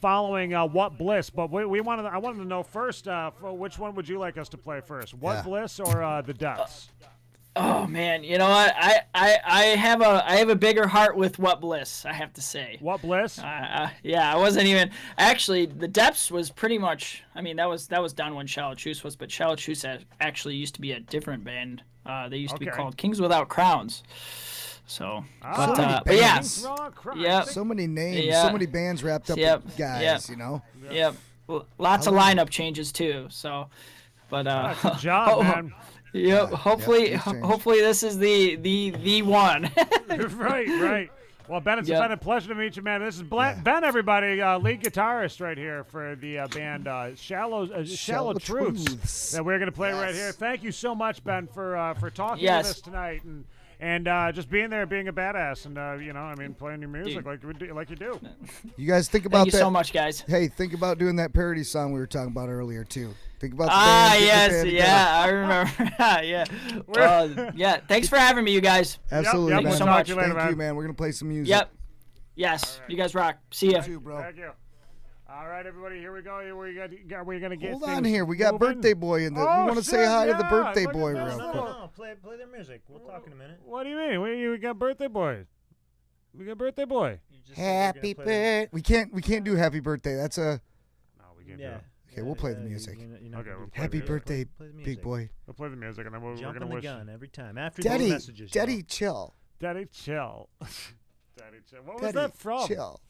Following What Bliss, but I wanted to know first, for which one would you like us to play first? What Yeah. Bliss or the Depths? Oh man, you know what? I have a bigger heart with What Bliss, I have to say. What Bliss? Yeah, I wasn't even actually. The Depths was pretty much. I mean, that was done when Shallow Truce was, but Shallow Truce actually used to be a different band. They used to be Okay. called Kings Without Crowns. So, Ah, but yeah, bands. Yep. So many names, Yeah. so many bands wrapped up Yep. with guys, Yep. you know? yep. Lots of lineup changes too. So, but Good job, man. Yep. Hopefully, things change. hopefully this is the one. right. Well, Ben, it's Yep. been a pleasure to meet you, man. This is Ben, everybody, lead guitarist right here for the band Shallow Shallow Truths Truths. that we're going to play right Yes. here. Thank you so much, Ben, for talking Yes. with us tonight and just being there, being a badass, and you know, I mean, playing your music like you do. You guys think about Thank you that. so much, guys. Hey, think about doing that parody song we were talking about earlier, too. Think about the Ah, band, get the yes, band yeah, I remember. yeah. Thanks for having me, you guys. together. Absolutely, Yep, man. we'll talk to you later, Thank you, man. man. We're going to play some music. Yep. Yes, you guys rock. See ya. You too, bro. Thank you. All right, everybody, here we go. We're gonna get Hold things on here. We got moving. Birthday Boy in the. Oh, we want to say shit, hi to the yeah. Birthday Look at Boy that. real quick. No, play their music. We'll talk in a minute. What do you mean? We got Birthday Boy. We got Birthday Boy. You just said you were Happy gonna play birthday. We can't do Happy Birthday. That's a. No, we can't the- Yeah. do it. Okay, we'll play the music. You're Okay, gonna we'll do play Happy the- birthday, play the big music. boy. We'll play the music, and then we're Jumping gonna the wish gun every time. After those Daddy, messages. Daddy, chill. Daddy chill. Daddy chill. What was Daddy, that from? chill.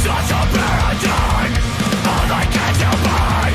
Such a paradigm, all I can to buy.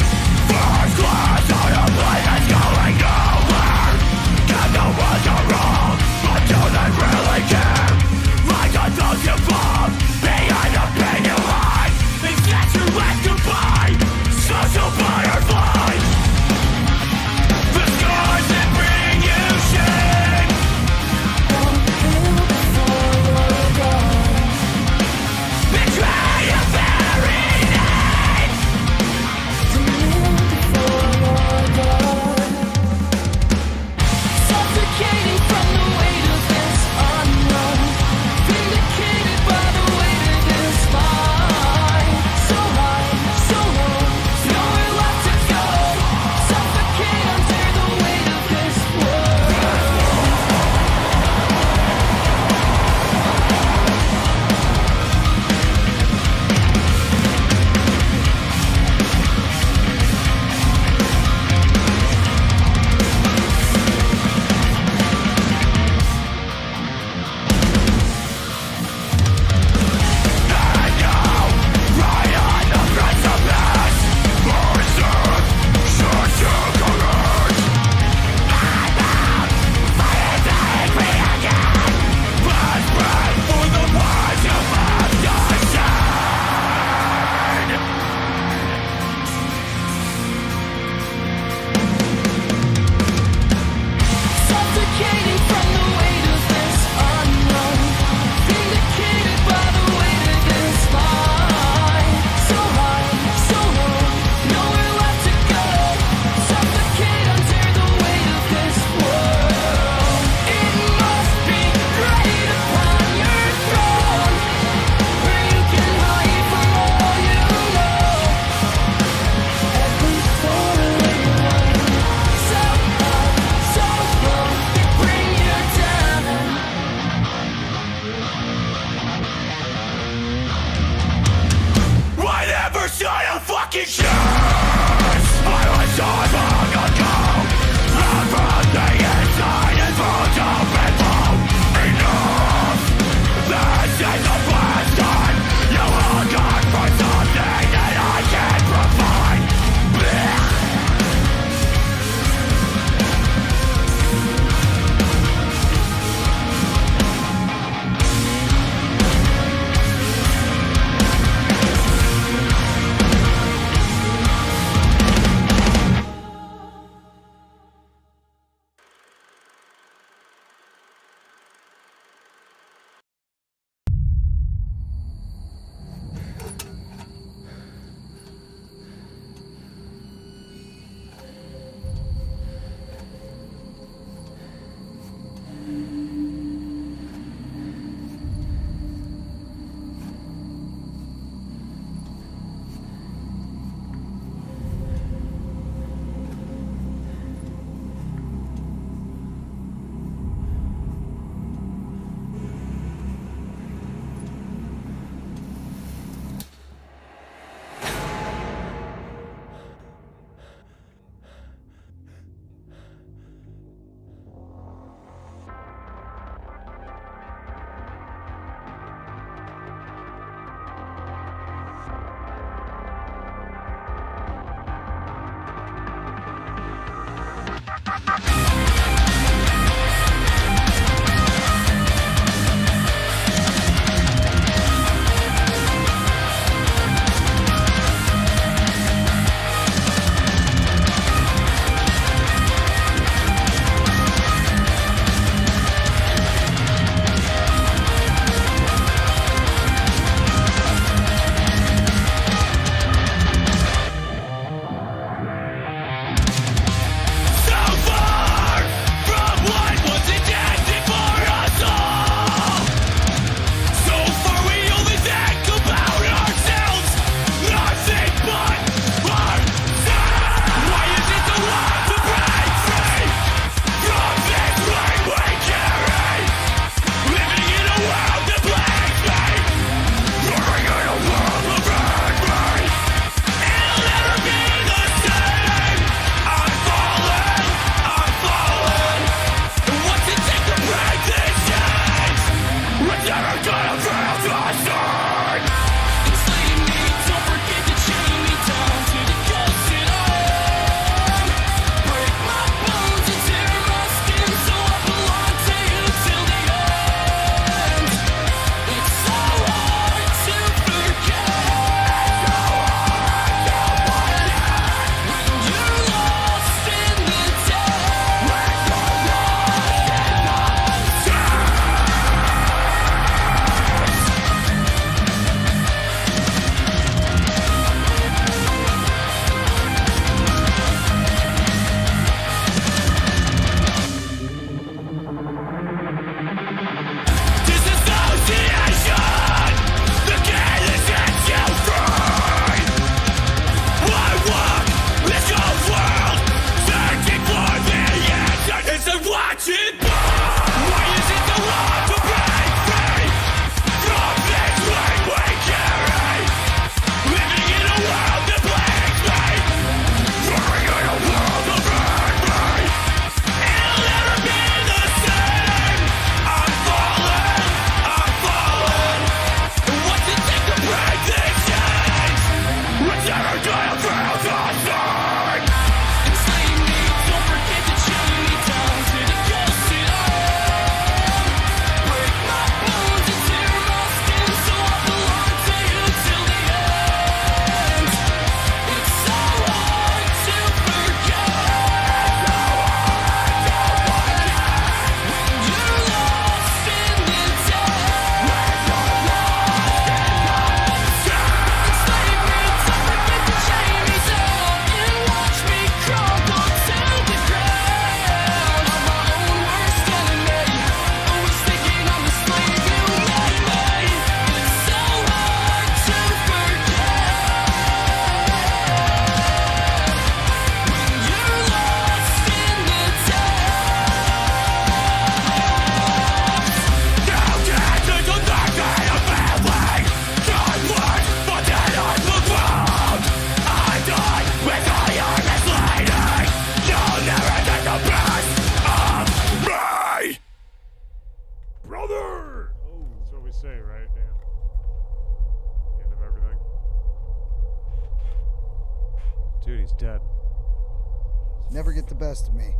Never get the best of me.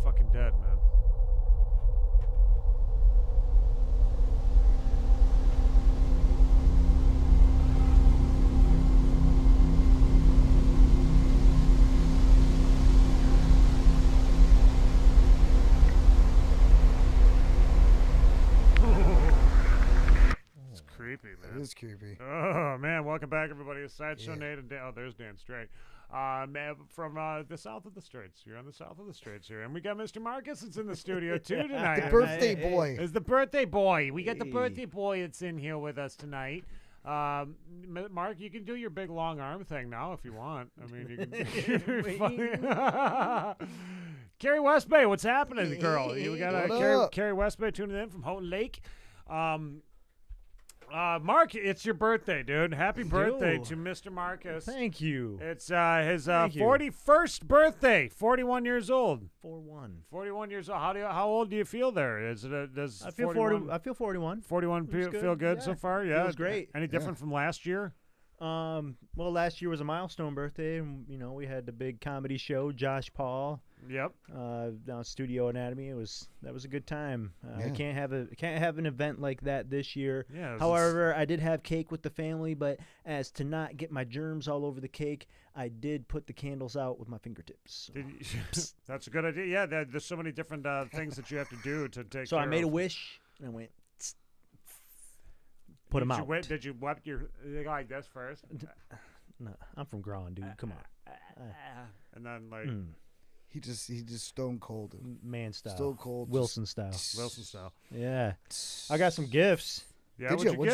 Fucking dead, man. It's creepy, man. It is creepy. Oh man, welcome back, everybody. It's Sideshow Nate and Dan. Oh, there's Dan Strait. Man, from the south of the Straits. You're on the south of the Straits here, and we got Mr. Marcus. It's in the studio too tonight. The birthday boy. It's the birthday boy. We got the birthday boy that's in here with us tonight. Mark, you can do your big long arm thing now if you want. I mean, you can. Carrie Westbay, what's happening, girl? We got Carrie Westbay tuning in from Houghton Lake. Mark, it's your birthday, dude. Happy birthday to Mr. Marcus. Thank you. It's his 41st birthday. 41 years old. 4-1. 41 years old. How old do you feel there? Is it does I feel 41, 40. I feel 41. 41 feel good Yeah. so far? Yeah, Feels great. Any different from last year? Well, last year was a milestone birthday, and we had the big comedy show, Josh Paul, Yep. down Studio Anatomy. That was a good time. I Yeah. can't have an event like that this year. Yeah. However, I did have cake with the family, but as to not get my germs all over the cake, I did put the candles out with my fingertips. That's a good idea. Yeah, there's so many different things that you have to do to take. So care I made a of. wish and I went. Put them out. Did you wipe your like this first? No, I'm from Grand, dude. Come on. And then like He just stone cold. Man style. Stone cold. Wilson style. Wilson style. Yeah. I got some gifts. Yeah. What'd you get? What'd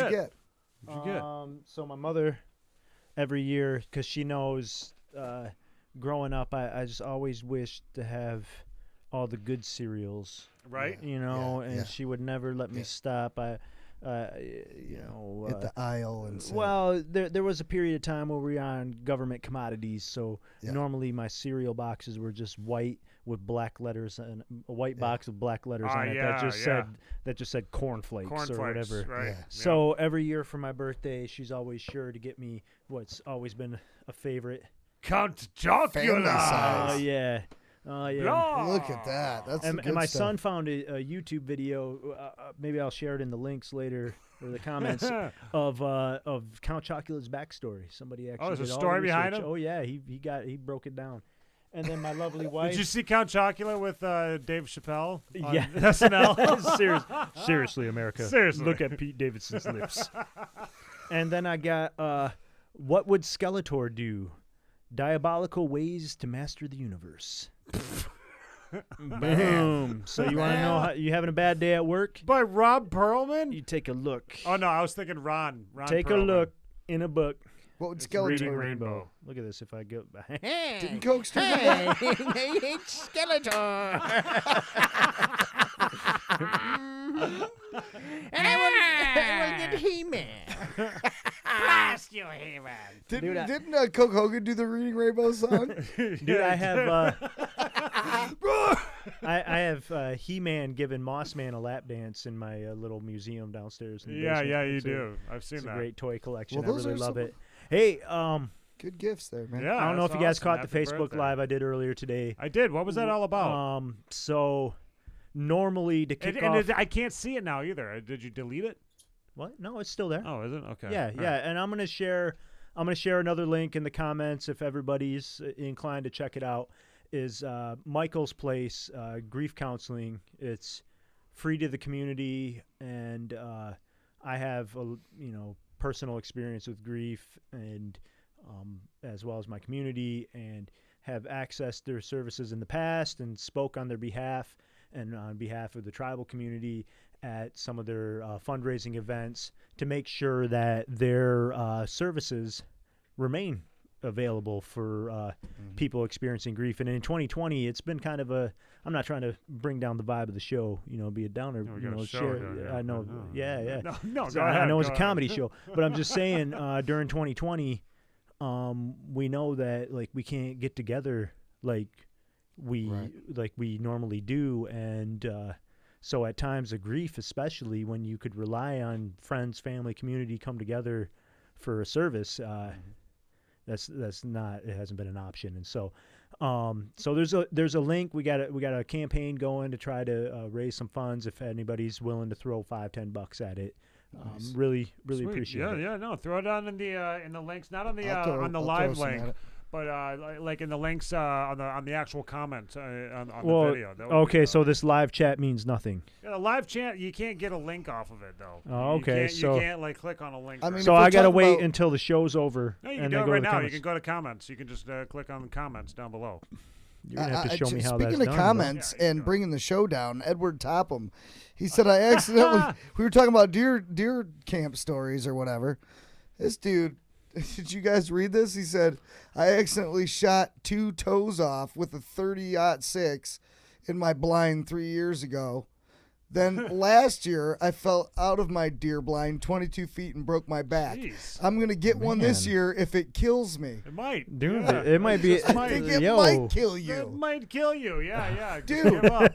you get? So my mother, every year, because she knows, growing up, I just always wished to have all the good cereals. Right. And she would never let me stop. At the aisle and say, Well, there was a period of time where we were on government commodities, so normally my cereal boxes were just white with black letters and a white box with black letters on it that just said cornflakes or whatever. Right. Yeah. So every year for my birthday, she's always sure to get me what's always been a favorite. Count Family Chocula. size. Oh yeah. Look at that. That's the And good my stuff. son found a YouTube video. Maybe I'll share it in the links later or the comments of Count Chocula's backstory. Somebody actually. there's a did all story the behind research. him? Oh yeah, he broke it down. And then my lovely wife. Did you see Count Chocula with Dave Chappelle? On Yeah. SNL. Seriously, America. Seriously. Look at Pete Davidson's lips. And then I got what would Skeletor do? Diabolical ways to master the universe. Boom. So you want to know how you having a bad day at work? By Rob Perlman? You take a look. Oh no, I was thinking Ron. Take Perlman. a look in a book. What would Reading Skeletor? Rainbow. Look at this. If I go, Didn't Cokes do that? it's Skeletor. And I will get He-Man. Blast you, He-Man. Didn't Coke Hogan do the Reading Rainbow song? Dude, I have I have He-Man giving Mossman a lap dance in my little museum downstairs. In the basement. Yeah, you It's a- do. I've seen It's a that. great toy collection. Well, I those really are love some- it. Hey, Good gifts there, man. Yeah, I don't know if that's you guys awesome. caught the Happy Facebook birthday. Live I did earlier today. I did. What was that all about? So normally to kick And off. I can't see it now either. Did you delete it? What? No, it's still there. Oh, is it? Okay. Yeah, All yeah. right. And I'm gonna share another link in the comments if everybody's inclined to check it out. Is Michael's Place Grief Counseling? It's free to the community, and I have personal experience with grief, and as well as my community, and have accessed their services in the past, and spoke on their behalf and on behalf of the tribal community at some of their fundraising events to make sure that their services remain available for people experiencing grief. And in 2020, it's been kind of I'm not trying to bring down the vibe of the show, be a downer, we got a show share. here, yeah. I know, No, yeah. No, So go ahead. I know it's go a ahead. comedy show, but I'm just saying during 2020, we know that like we can't get together like we normally do, and so at times of grief, especially when you could rely on friends, family, community come together for a service, it hasn't been an option. And so So there's a link. We got a campaign going to try to raise some funds if anybody's willing to throw $5-10 at it. Really Sweet. appreciate it. Yeah, no, throw it on in the links, not on the on the I'll live throw some link, at it. but like in the links on the actual comments on Well, the video. That would okay, be, so this live chat means nothing. yeah, the live chat, you can't get a link off of it though. Oh, okay, you can't like click on a link. I mean, So if we're I gotta talking wait about- until the show's over. no, you can and do then it go right to the now. You comments. can go to comments. You can just click on the comments down below. You're gonna have to show me how that's Speaking done. of bro. comments Yeah, you and do it. bringing the show down, Edward Topham, he said I accidentally. We were talking about deer camp stories or whatever. This dude, did you guys read this? He said I accidentally shot 2 toes off with a 30-06 in my blind 3 years ago. Then last year I fell out of my deer blind 22 feet and broke my back. Jeez. I'm gonna get one this Man. year if it kills me. It might, Dude, yeah. it might be. just I think it yo, might kill It you. might kill you. Yeah. Just Dude. give up.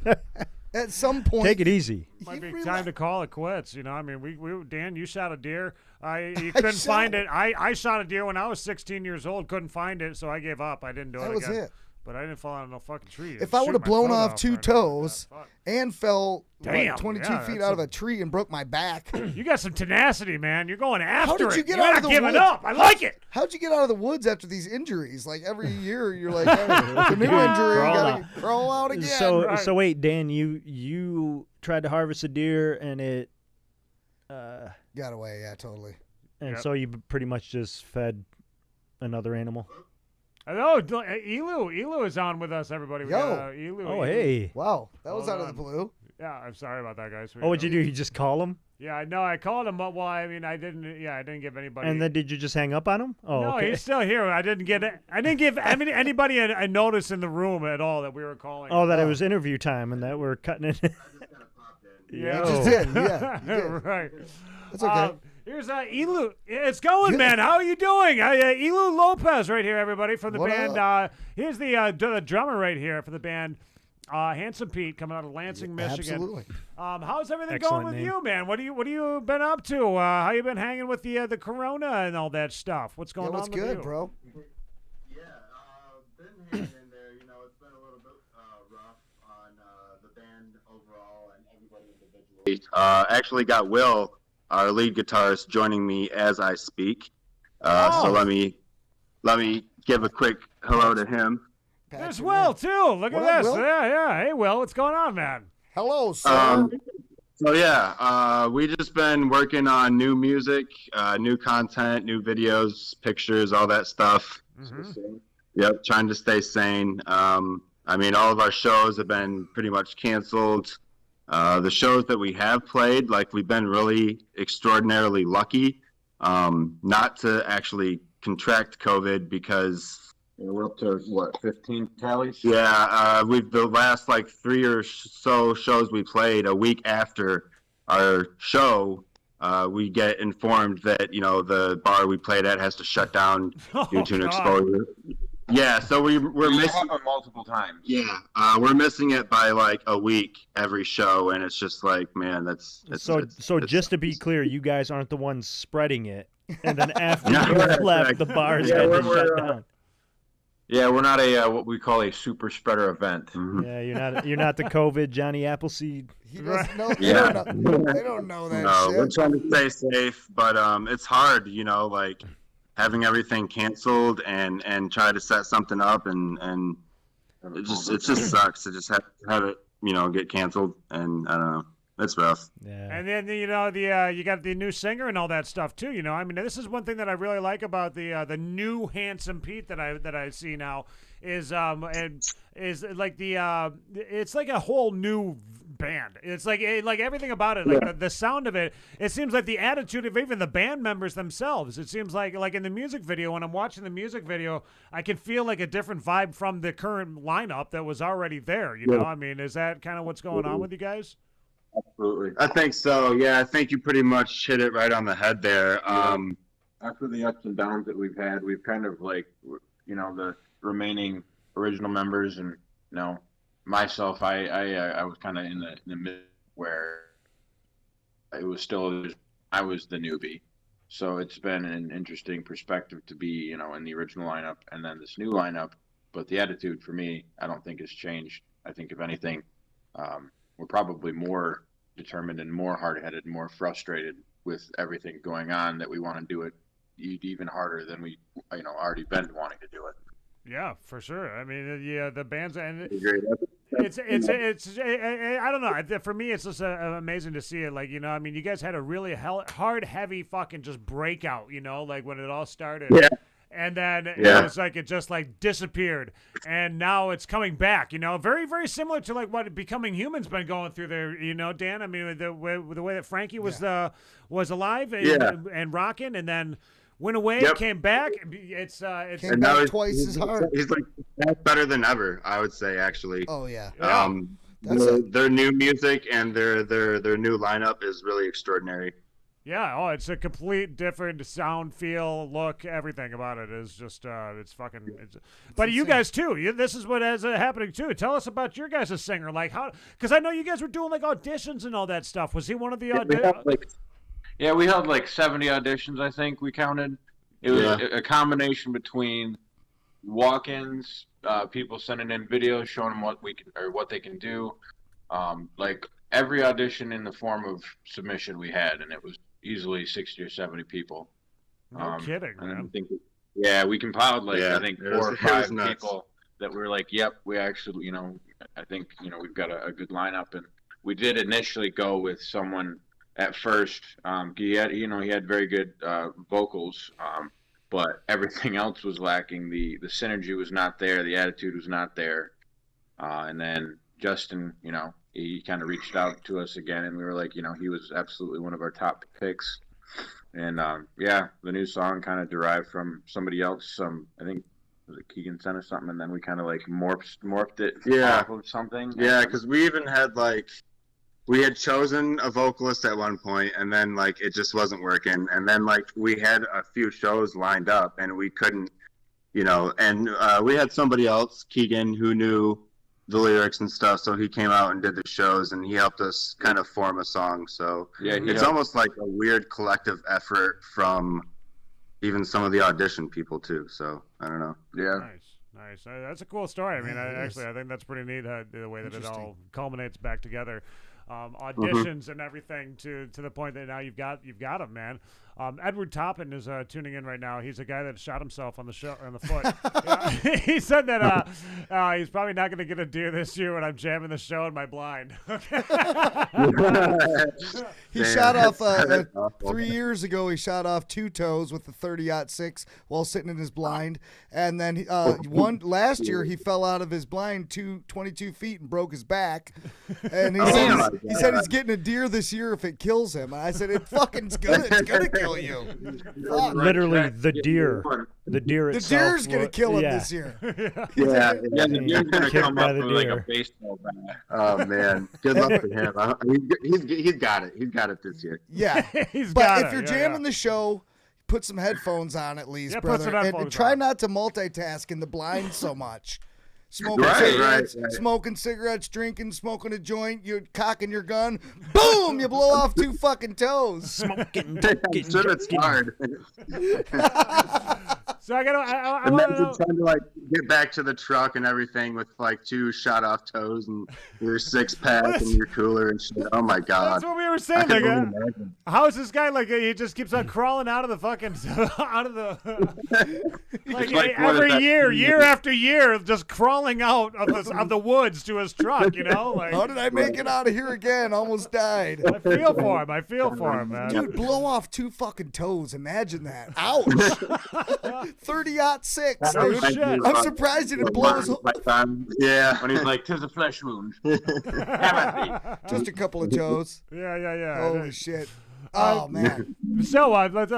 At some point, take it easy. Might you be realize- time to call it quits. You know, I mean, we Dan, you shot a deer. You I couldn't shot find it. it. I shot a deer when I was 16 years old. Couldn't find it, so I gave up. I didn't do That it was again. it. But I didn't fall out of no fucking tree. If I would have blown off 2 toes and fell Damn, 22 yeah, feet that's out of a- a tree and broke my back, You got some tenacity, man. You're going after did you it. get You're out not of the giving woods? up. I like it. how'd you get out of the woods after these injuries? Like every year, you're like, hey, it's a new injury, you Crawl gotta crawl out again. So right. so wait, Dan, you tried to harvest a deer and it, Got away, yeah, totally. and Yep. so you pretty much just fed another animal. Oh, Elu is on with us, everybody. We Yo. got, Elu. Oh Elu. hey. Wow, that was Hold out of the on. blue. Yeah, I'm sorry about that, guys. Oh, what'd you do? You just call him, Yeah, I know. I called him, but well, I mean, I didn't. Yeah, I didn't give anybody. and then did you just hang up on him? Oh, no, okay. he's still here. I didn't give anybody a notice in the room at all that we were calling. Oh, that it was interview time and that we're cutting it. yeah, Just did, yeah. you did. right. That's okay. Here's Elu. It's going, man. How are you doing? Elu Lopez right here, everybody, from the What band. Here's the drummer right here for the band. Handsome Pete coming out of Lansing, Michigan. Absolutely. How's everything Excellent going with name. you, man? What do you been up to? How you been hanging with the Corona and all that stuff? What's going Yeah, what's on with good, you? bro? Yeah, been hanging in there. You know, it's been a little bit rough on the band overall and everybody individually. Actually got Will, our lead guitarist, joining me as I speak. So let me give a quick hello to him. There's Patrick, Will too. Look What at up, this. Will? Yeah. Hey, Will, what's going on, man? Hello, sir. So yeah, we just been working on new music, new content, new videos, pictures, all that stuff. Yep, trying to stay sane. I mean, all of our shows have been pretty much canceled. The shows that we have played, like we've been really extraordinarily lucky not to actually contract COVID because we're up to what, 15 tallies? Yeah, we've the last like 3 or so shows we played a week after our show. We get informed that the bar we played at has to shut down due to an God. exposure. Yeah, so we're missing multiple times. Yeah, we're missing it by like a week every show, and it's just like, man, that's So just to be clear, you guys aren't the ones spreading it, and then after No, you that's left, right. the bars Yeah, had to we're, shut down. Yeah, we're not a what we call a super spreader event. Yeah, you're not the COVID Johnny Appleseed. He doesn't know. They, Yeah. don't know. They don't know that No, we're shit. trying to stay safe, but it's hard, like having everything canceled and try to set something up and it just sucks to just have it get canceled, and I don't know, it's rough. Yeah. And then you got the new singer and all that stuff too. I mean, this is one thing that I really like about the new Handsome Pete that I see now is like it's like a whole new band. It's like everything about it, like the sound of it. It seems like the attitude of even the band members themselves. It seems like in the music video, when I'm watching the music video, I can feel like a different vibe from the current lineup that was already there. I mean, is that kind of what's going on with you guys? Absolutely, I think so. Yeah, I think you pretty much hit it right on the head there. After the ups and downs that we've had, we've kind of like, the remaining original members and myself, I was kind of in the mid where it was still I was the newbie, so it's been an interesting perspective to be in the original lineup and then this new lineup, but the attitude for me, I don't think has changed. I think if anything, we're probably more determined and more hard-headed, more frustrated with everything going on, that we want to do it even harder than we, already been wanting to do it. Yeah, for sure. I mean, yeah, the bands and It's I don't know. For me, it's just amazing to see it. Like, I mean, you guys had a really hard, heavy fucking just breakout. Like when it all started. Yeah. And then it Yeah. was like it just like disappeared, and now it's coming back. Very, very similar to like what Becoming Human's been going through there. Dan. I mean, the way that Frankie was alive and rocking, and then went away, Yep. came back. It's Came back twice as hard. He's like better than ever, I would say, actually. Oh yeah. Their new music and their new lineup is really extraordinary. Yeah, it's a complete different sound, feel, look, everything about it is just, but you guys too, this is what is happening too. Tell us about your guys' singer, like how, because I know you guys were doing like auditions and all that stuff. Was he one of the auditions? We held like 70 auditions, I think we counted. It was a combination between walk-ins, people sending in videos showing them what they can do. Like every audition in the form of submission we had, and it was easily 60 or 70 people. No kidding, man. We compiled I think 4 or 5 people that were like, yep, we actually, I think, we've got a good lineup. And we did initially go with someone at first. He had very good vocals, but everything else was lacking. The synergy was not there. The attitude was not there. And then Justin, he kind of reached out to us again, and we were like, he was absolutely one of our top picks. And the new song kind of derived from somebody else. I think was it Keegan sent us something, and then we kind of like morphed it off of something. Yeah, because we even had we had chosen a vocalist at one point, and then it just wasn't working, and then we had a few shows lined up, and we couldn't, and we had somebody else, Keegan, who knew the lyrics and stuff, so he came out and did the shows, and he helped us kind of form a song. So it's almost like a weird collective effort from even some of the audition people too. So I don't know. Yeah. Nice. That's a cool story. I mean, I think that's pretty neat, the way that it all culminates back together. Auditions and everything to the point that now you've got them, man. Edward Toppin is tuning in right now. He's a guy that shot himself on the foot. He said that he's probably not going to get a deer this year when I'm jamming the show in my blind. He shot off 3 years ago. He shot off 2 toes with the 30-06 while sitting in his blind, and then last year he fell out of his blind 22 feet and broke his back. And he said he's getting a deer this year if it kills him. And I said it's gonna kill you. Literally the deer. The deer itself. The deer's gonna kill him this year. The deer's gonna come up with like a baseball bat. Oh man, good luck to him. He's got it. He's got it this year. Yeah, but if you're jamming the show, put some headphones on at least, brother, and try not to multitask in the blind so much. Smoking cigarettes, drinking, smoking a joint, you're cocking your gun, boom, you blow off 2 fucking toes. Smoking. It's hard. So I gotta. Imagine trying to get back to the truck and everything with 2 shot off toes and your 6-pack and your cooler and shit. Oh my god. That's what we were saying. How is this guy he just keeps on crawling out of the fucking every year after year, just crawling out of the woods to his truck. How did I make it out of here again? Almost died. I feel for him, man. Dude, blow off 2 fucking toes. Imagine that. Ouch. 30-06. No shit. I'm surprised he didn't blow his whole... Yeah. When he's like, 'tis a flesh wound. Just a couple of toes. Yeah. Holy shit. Oh, man. So, let's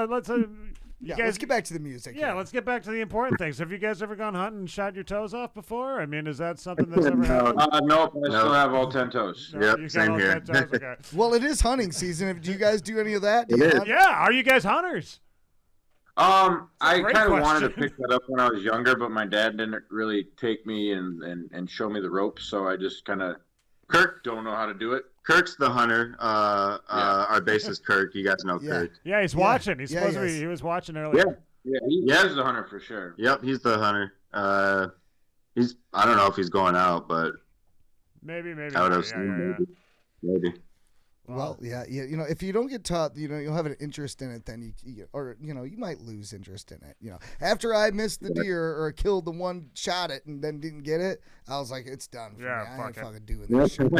let's get back to the music. Yeah, let's get back to the important things. Have you guys ever gone hunting and shot your toes off before? I mean, is that something that's ever happened? Nope, I still have all 10 toes. Yep, same here. Okay. Well, it is hunting season. Do you guys do any of that? Yeah, are you guys hunters? I kind of wanted to pick that up when I was younger, but my dad didn't really take me and show me the ropes, so I just kind of don't know how to do it. Kirk's the hunter. Our bassist Kirk. You guys know Kirk. Yeah, he's watching. He's supposed to be. He was watching earlier. Yeah, he's the hunter for sure. Yep, he's the hunter. I don't know if he's going out, but Maybe. I would Yeah, have yeah, seen yeah. maybe. Well, yeah, you know, if you don't get taught, you know, you'll have an interest in it, then you might lose interest in it. You know, after I missed the deer or killed the one, shot it, and then didn't get it, I was like, it's done for me. I ain't fucking doing this shit.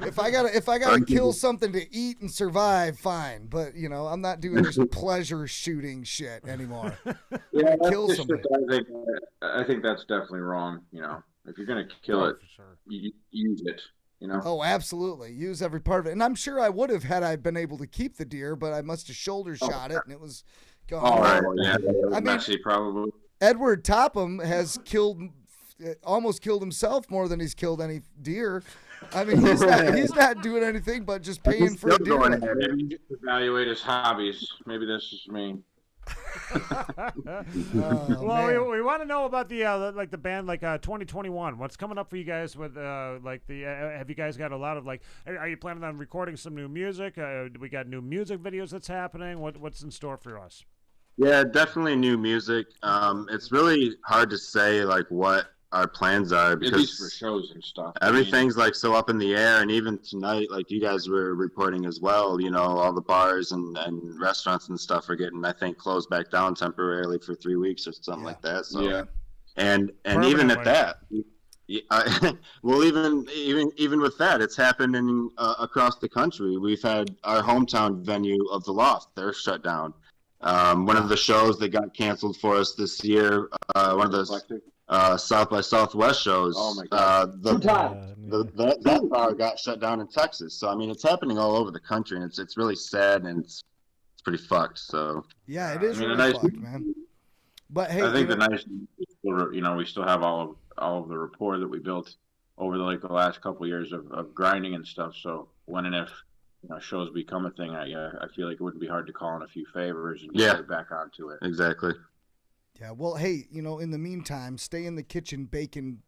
If I gotta kill something to eat and survive, fine. But you know, I'm not doing this pleasure shooting shit anymore. Yeah, Kill somebody. I think that's definitely wrong. You know, if you're gonna kill it, For sure. you use it. You know. Oh, absolutely. Use every part of it. And I'm sure I would have had I been able to keep the deer, but I must have shoulder shot it and it was gone. Oh, right. Yeah, I mean, messy, probably. Edward Topham has almost killed himself more than he's killed any deer. I mean, he's not doing anything but just paying for a deer. Maybe you should evaluate his hobbies. Maybe this is me. Well, we want to know about the band 2021. What's coming up for you guys with have you guys got a lot of are you planning on recording some new music? Do we got new music videos that's happening? What's in store for us? Yeah, definitely new music. It's really hard to say what our plans are At least because for shows and stuff. everything's so up in the air, and even tonight, you guys were reporting as well, all the bars and restaurants and stuff are getting, I think, closed back down temporarily for 3 weeks or something like that. So yeah, and even at that, well, even with that, it's happening across the country. We've had our hometown venue of the Loft; they're shut down. One of the shows that got canceled for us this year, one of those South by Southwest shows. Oh my God. That bar got shut down in Texas. So I mean, it's happening all over the country, and it's really sad, and it's pretty fucked. So yeah, it is really fucked, man. But hey, I think the nice thing is, we still have all of the rapport that we built over the last couple of years of grinding and stuff. So when and if shows become a thing, I feel like it wouldn't be hard to call in a few favors and get back onto it. Exactly. Yeah, well, hey, in the meantime, stay in the kitchen baking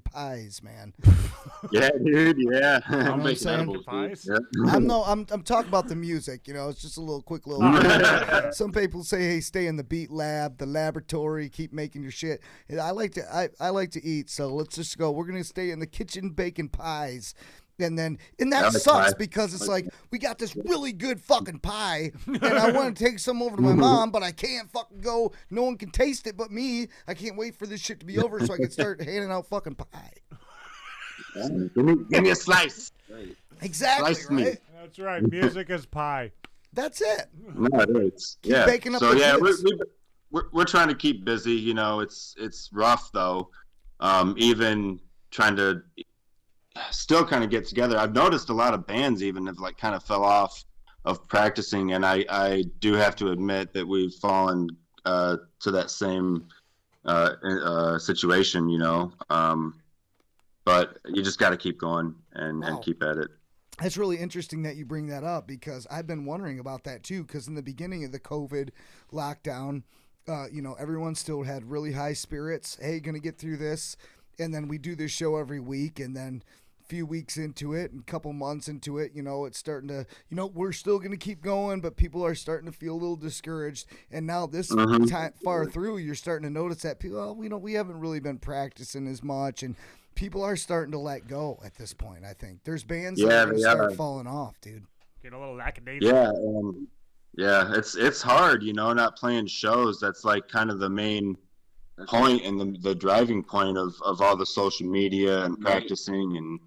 pies, man. Yeah, dude. Yeah. I'm making edibles, Pies? Yeah. I'm talking about the music. It's just a quick little. Some people say, hey, stay in the beat lab, the laboratory, keep making your shit. And I like to eat, so let's just go. We're gonna stay in the kitchen baking pies. And that sucks because it's we got this really good fucking pie, and I want to take some over to my mom, but I can't fucking go. No one can taste it but me. I can't wait for this shit to be over so I can start handing out fucking pie. Give me a slice. Exactly, Slice me. right? That's right. Music is pie. That's it. No, it is. Keep baking up so the yeah, goods. we're trying to keep busy. It's rough though. Even trying to still kind of get together. I've noticed a lot of bands even have kind of fell off of practicing, and I do have to admit that we've fallen to that same situation, but you just got to keep going and keep at it. It's really interesting that you bring that up because I've been wondering about that too, because in the beginning of the COVID lockdown, everyone still had really high spirits. Hey, gonna get through this. And then we do this show every week, and then a few weeks into it and a couple months into it, it's starting to, we're still going to keep going, but people are starting to feel a little discouraged. And now this time far through, you're starting to notice that people, we haven't really been practicing as much, and people are starting to let go at this point, I think. There's bands that are going to start falling off, dude. Get a little academic. Yeah, it's hard, not playing shows. That's kind of the main point and the driving point of all the social media and practicing and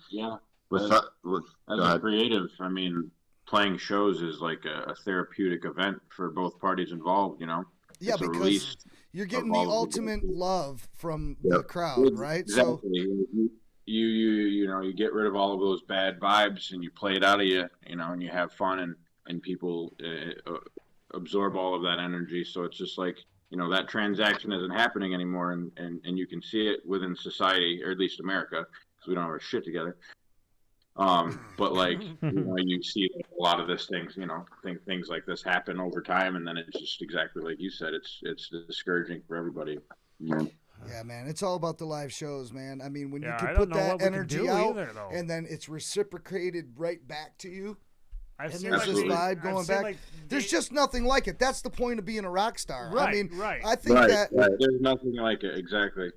as a creative, I mean, playing shows is like a therapeutic event for both parties involved. Yeah, it's because you're getting the ultimate love from the crowd, right? Exactly. So you get rid of all of those bad vibes and you play it out of you, and you have fun and people absorb all of that energy. So it's just that transaction isn't happening anymore, and you can see it within society, or at least America, because we don't have our shit together. But you see a lot of this things, things like this happen over time, and then it's just exactly like you said, it's discouraging for everybody. Yeah, man, it's all about the live shows, man. I mean, when you I can don't put know that what we can energy do out, either, though. and then it's reciprocated right back to you. I've And seen there's this Absolutely. vibe going back. There's just nothing like it. That's the point of being a rock star. Right, I mean, right. I think that There's nothing like it, exactly.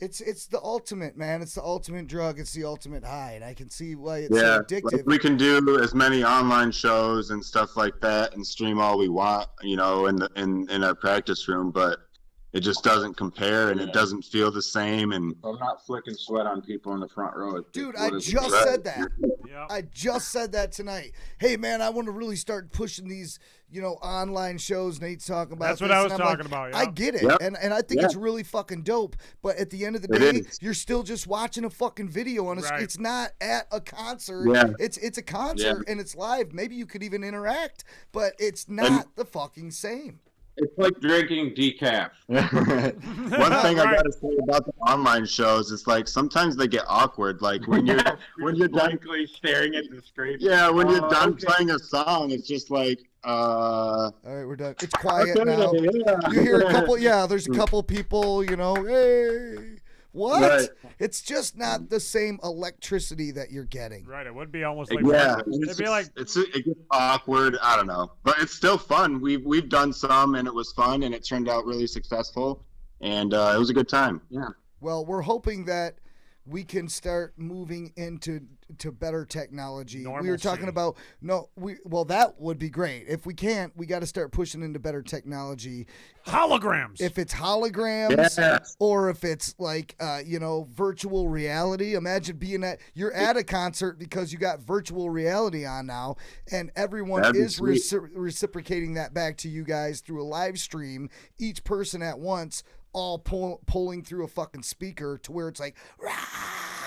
It's the ultimate, man. It's the ultimate drug. It's the ultimate high, and I can see why it's Yeah, so addictive. like we can do as many online shows and stuff like that and stream all we want, in our practice room, but it just doesn't compare and it doesn't feel the same. And I'm not flicking sweat on people in the front row. Dude, I just said that. I just said that tonight. Hey, man, I want to really start pushing these, online shows. Nate's talking about. That's what I was talking about. Yeah. I get it, and I think it's really fucking dope. But at the end of the day, you're still just watching a fucking video on a. Right. It's not at a concert. Yeah. It's a concert and it's live. Maybe you could even interact, but it's not the fucking same. It's like drinking decaf. one thing I gotta say about the online shows is like sometimes they get awkward. Like when you're done blankly staring at the screen. Yeah, when you're done playing a song, it's just like All right, we're done. It's quiet okay, now. yeah. You hear a couple. Yeah, there's a couple people. Hey. What? Right. It's just not the same electricity that you're getting. Right, it would be almost like It's it'd be like it gets awkward. I don't know, but it's still fun. We've done some, and it was fun, and it turned out really successful, and it was a good time. Yeah. Well, we're hoping that we can start moving into better technology. Normalcy. We were talking about that would be great. If we can't, we got to start pushing into better technology. holograms. If it's holograms Yes. or if it's like virtual reality. Imagine you're at a concert because you got virtual reality on now, and everyone That'd be is sweet. reciprocating that back to you guys through a live stream, each person at once, all pulling through a fucking speaker to where it's like, rah!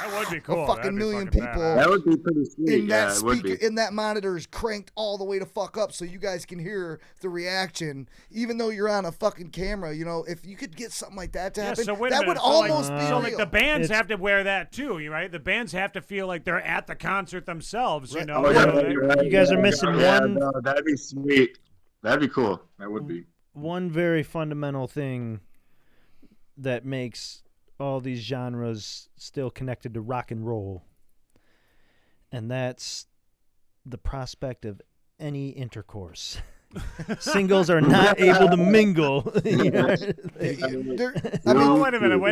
That would be cool. A fucking That'd be million fucking people. badass. That would be pretty sweet. In that it would speaker, be. in that monitor is cranked all the way to fuck up, so you guys can hear the reaction, even though you're on a fucking camera. If you could get something like that to happen, so wait a that minute. would So like- almost be So real. like the bands It's- have to wear that too, right? The bands have to feel like they're at the concert themselves, Right. Oh, yeah, They- you're right. You guys are missing Yeah, one- no, that'd be sweet. That'd be cool. That would be. One very fundamental thing that makes all these genres still connected to rock and roll, and that's the prospect of any intercourse. Singles are not able to mingle. Oh, wait a minute. we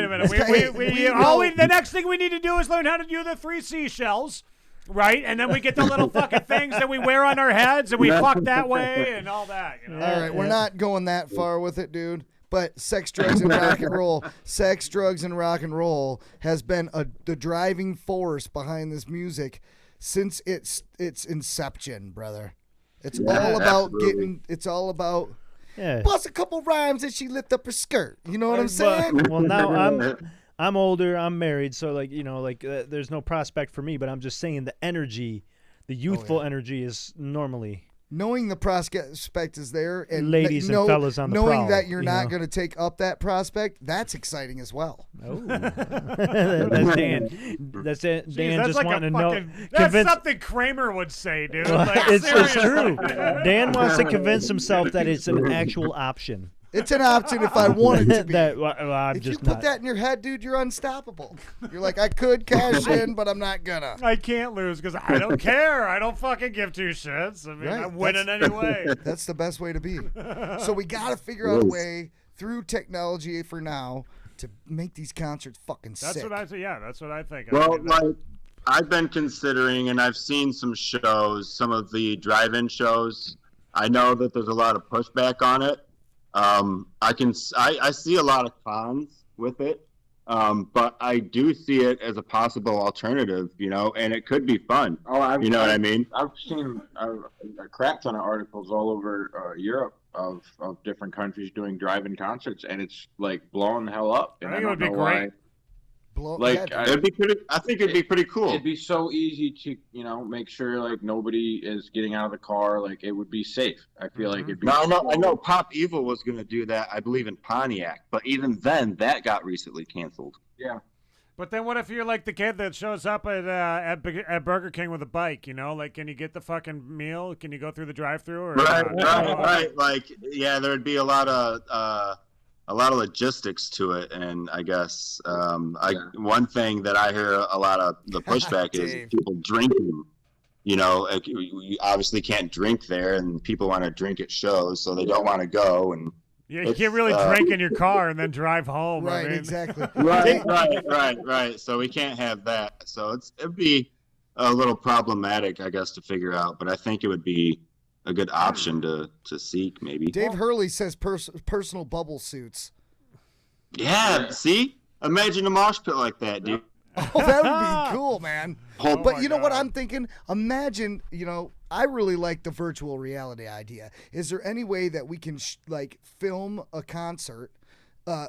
The next thing we need to do is learn how to do the 3 seashells, right? And then we get the little fucking things that we wear on our heads, and we fuck that way and all that. All right, we're not going that far with it, dude. But sex, drugs, and rock and roll. Sex, drugs, and rock and roll has been the driving force behind this music since its inception, brother. It's all about absolutely. getting. It's all about Yeah. plus a couple rhymes and she lift up her skirt. You know what I'm saying? Well, now I'm older. I'm married, so there's no prospect for me. But I'm just saying the energy, the youthful energy, is normally. Knowing the prospect is there, and Ladies and fellas on the knowing prowl, that you're you not know. going to take up that prospect, that's exciting as well. Oh, that's Dan. That's it. Jeez, Dan that's just like wanting a to know. fucking, That's Convince. something Kramer would say, dude. Well, Like, it's seriously. true. Dan wants to convince himself that it's an actual option. It's an option if I want it to be. I'm If you just put not. that in your head, dude, you're unstoppable. You're like, I could cash in, but I'm not gonna. I can't lose because I don't care. I don't fucking give two shits. I mean, Right, I'm winning anyway. That's the best way to be. So we got to figure out a way through technology for now to make these concerts fucking That's sick. what I think. Yeah, that's what I think. Well, I mean, that- like I've been considering, and I've seen some shows, some of the drive-in shows. I know that there's a lot of pushback on it. I see a lot of cons with it, but I do see it as a possible alternative, and it could be fun. Oh, You know what I mean? I've seen a crap ton of articles all over Europe of different countries doing drive-in concerts, and it's like blowing the hell up. And I think it don't would be know why. great. Like, yeah, It'd be pretty. I think it'd be pretty cool. It'd be so easy to, make sure like nobody is getting out of the car. Like it would be safe. I feel like it'd be. No, I know Pop Evil was going to do that, I believe, in Pontiac, but even then, that got recently canceled. Yeah. But then what if you're like the kid that shows up at Burger King with a bike, Like, can you get the fucking meal? Can you go through the drive-thru? Or Right. Like, yeah, there'd be a lot of logistics to it, and I guess one thing that I hear a lot of the pushback is Dave. people drinking. Like, you obviously can't drink there, and people want to drink at shows, so they don't want to go. And Yeah, you can't really drink in your car and then drive home. Right, I mean. exactly. Right. So we can't have that. So it'd be a little problematic, I guess, to figure out. But I think it would be a good option to seek, maybe. Dave Hurley says personal bubble suits. Yeah. See, imagine a mosh pit like that, dude. Oh, that would be cool, man. Oh But you know what I'm thinking? Imagine, I really like the virtual reality idea. Is there any way that we can film a concert,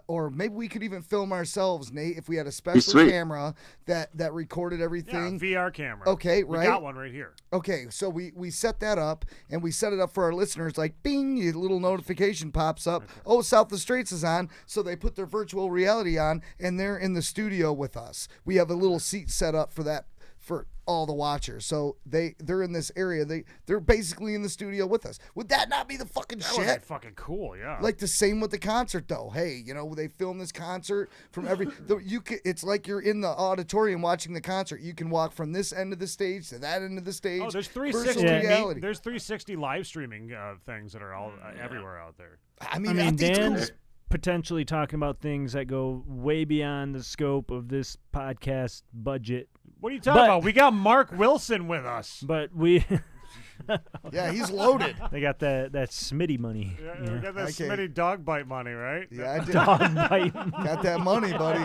or maybe we could even film ourselves, Nate, if we had a special camera that recorded everything? Yeah, VR camera. Okay, right. We got one right here. Okay, so we set that up, and we set it up for our listeners, like, bing, a little notification pops up. Okay. Oh, South of the Straits is on, so they put their virtual reality on, and they're in the studio with us. We have a little seat set up for that, for all the watchers. So they're in this area. They're basically in the studio with us. Would that not be the fucking that shit? Would be fucking cool, yeah. Like the same with the concert though. Hey, they film this concert from it's like you're in the auditorium watching the concert. You can walk from this end of the stage to that end of the stage. Oh, there's 360 There's 360 live streaming things that are all everywhere out there. I mean Dan's potentially talking about things that go way beyond the scope of this podcast budget. What are you talking about? We got Mark Wilson with us. But we... Yeah, he's loaded. They got that Smitty money. Yeah, we got that Smitty dog bite money, right? Yeah, I did. Dog bite. Got that money, buddy.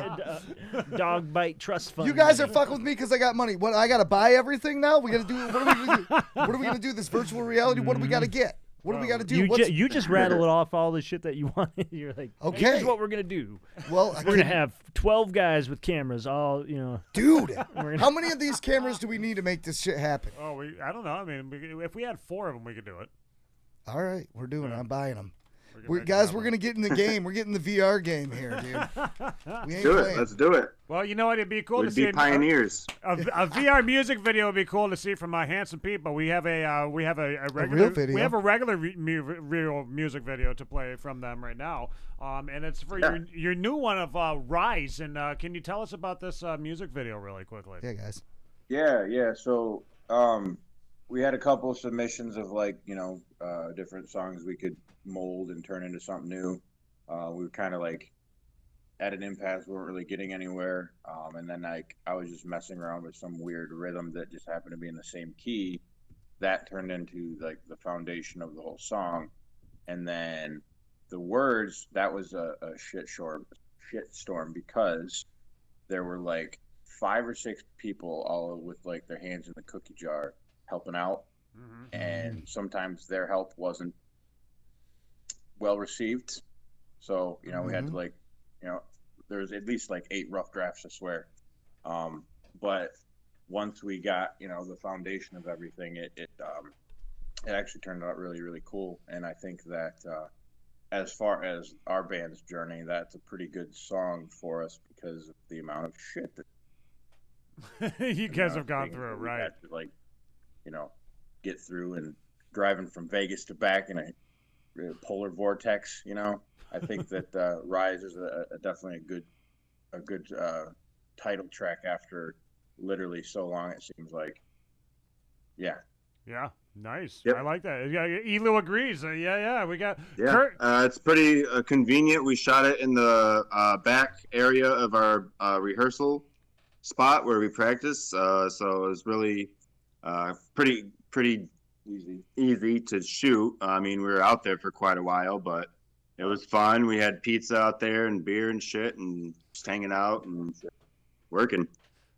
Dog bite trust fund. You guys are fucking with me because I got money. What, I got to buy everything now? We got to do. What are we going to do? What are we going to do? This virtual reality? What do we got to get? What do we got to do? You just rattle it off all the shit that you wanted. You're like, okay, here's what we're gonna do. Well, we're gonna have 12 guys with cameras, all Dude, how many of these cameras do we need to make this shit happen? Oh, I don't know. I mean, if we had 4 of them, we could do it. All right, we're doing it. I'm buying them. We're gonna get in the game. We're getting the VR game here, dude. We ain't playing. Let's do it. Well, you know what? It'd be cool to see. We'd be pioneers. A VR music video would be cool to see from Handsome Pete, but we have a regular video. We have a regular real music video to play from them right now, and it's for your new one of Rise. And can you tell us about this music video really quickly? Yeah, guys. Yeah. So we had a couple of submissions of different songs we could mold and turn into something new. We were kind of at an impasse. We weren't really getting anywhere. And then I was just messing around with some weird rhythm that just happened to be in the same key. That turned into the foundation of the whole song. And then the words, that was a shitstorm because there were 5 or 6 people all with their hands in the cookie jar helping out. Mm-hmm. And sometimes their help wasn't well received. So, we had to there's at least 8 rough drafts, I swear. But once we got, the foundation of everything, it actually turned out really, really cool. And I think that as far as our band's journey, that's a pretty good song for us because of the amount of shit that you guys have gone through, right? Had to, get through, and driving from Vegas to back in a polar vortex. I think that Rise is definitely a good title track after literally so long, it seems like. Yeah, nice. Yep. I like that. Elu agrees. We got Kurt. It's pretty convenient. We shot it in the back area of our rehearsal spot where we practice, so it was really pretty easy to shoot. I mean, we were out there for quite a while, but it was fun. We had pizza out there and beer and shit, and just hanging out and working.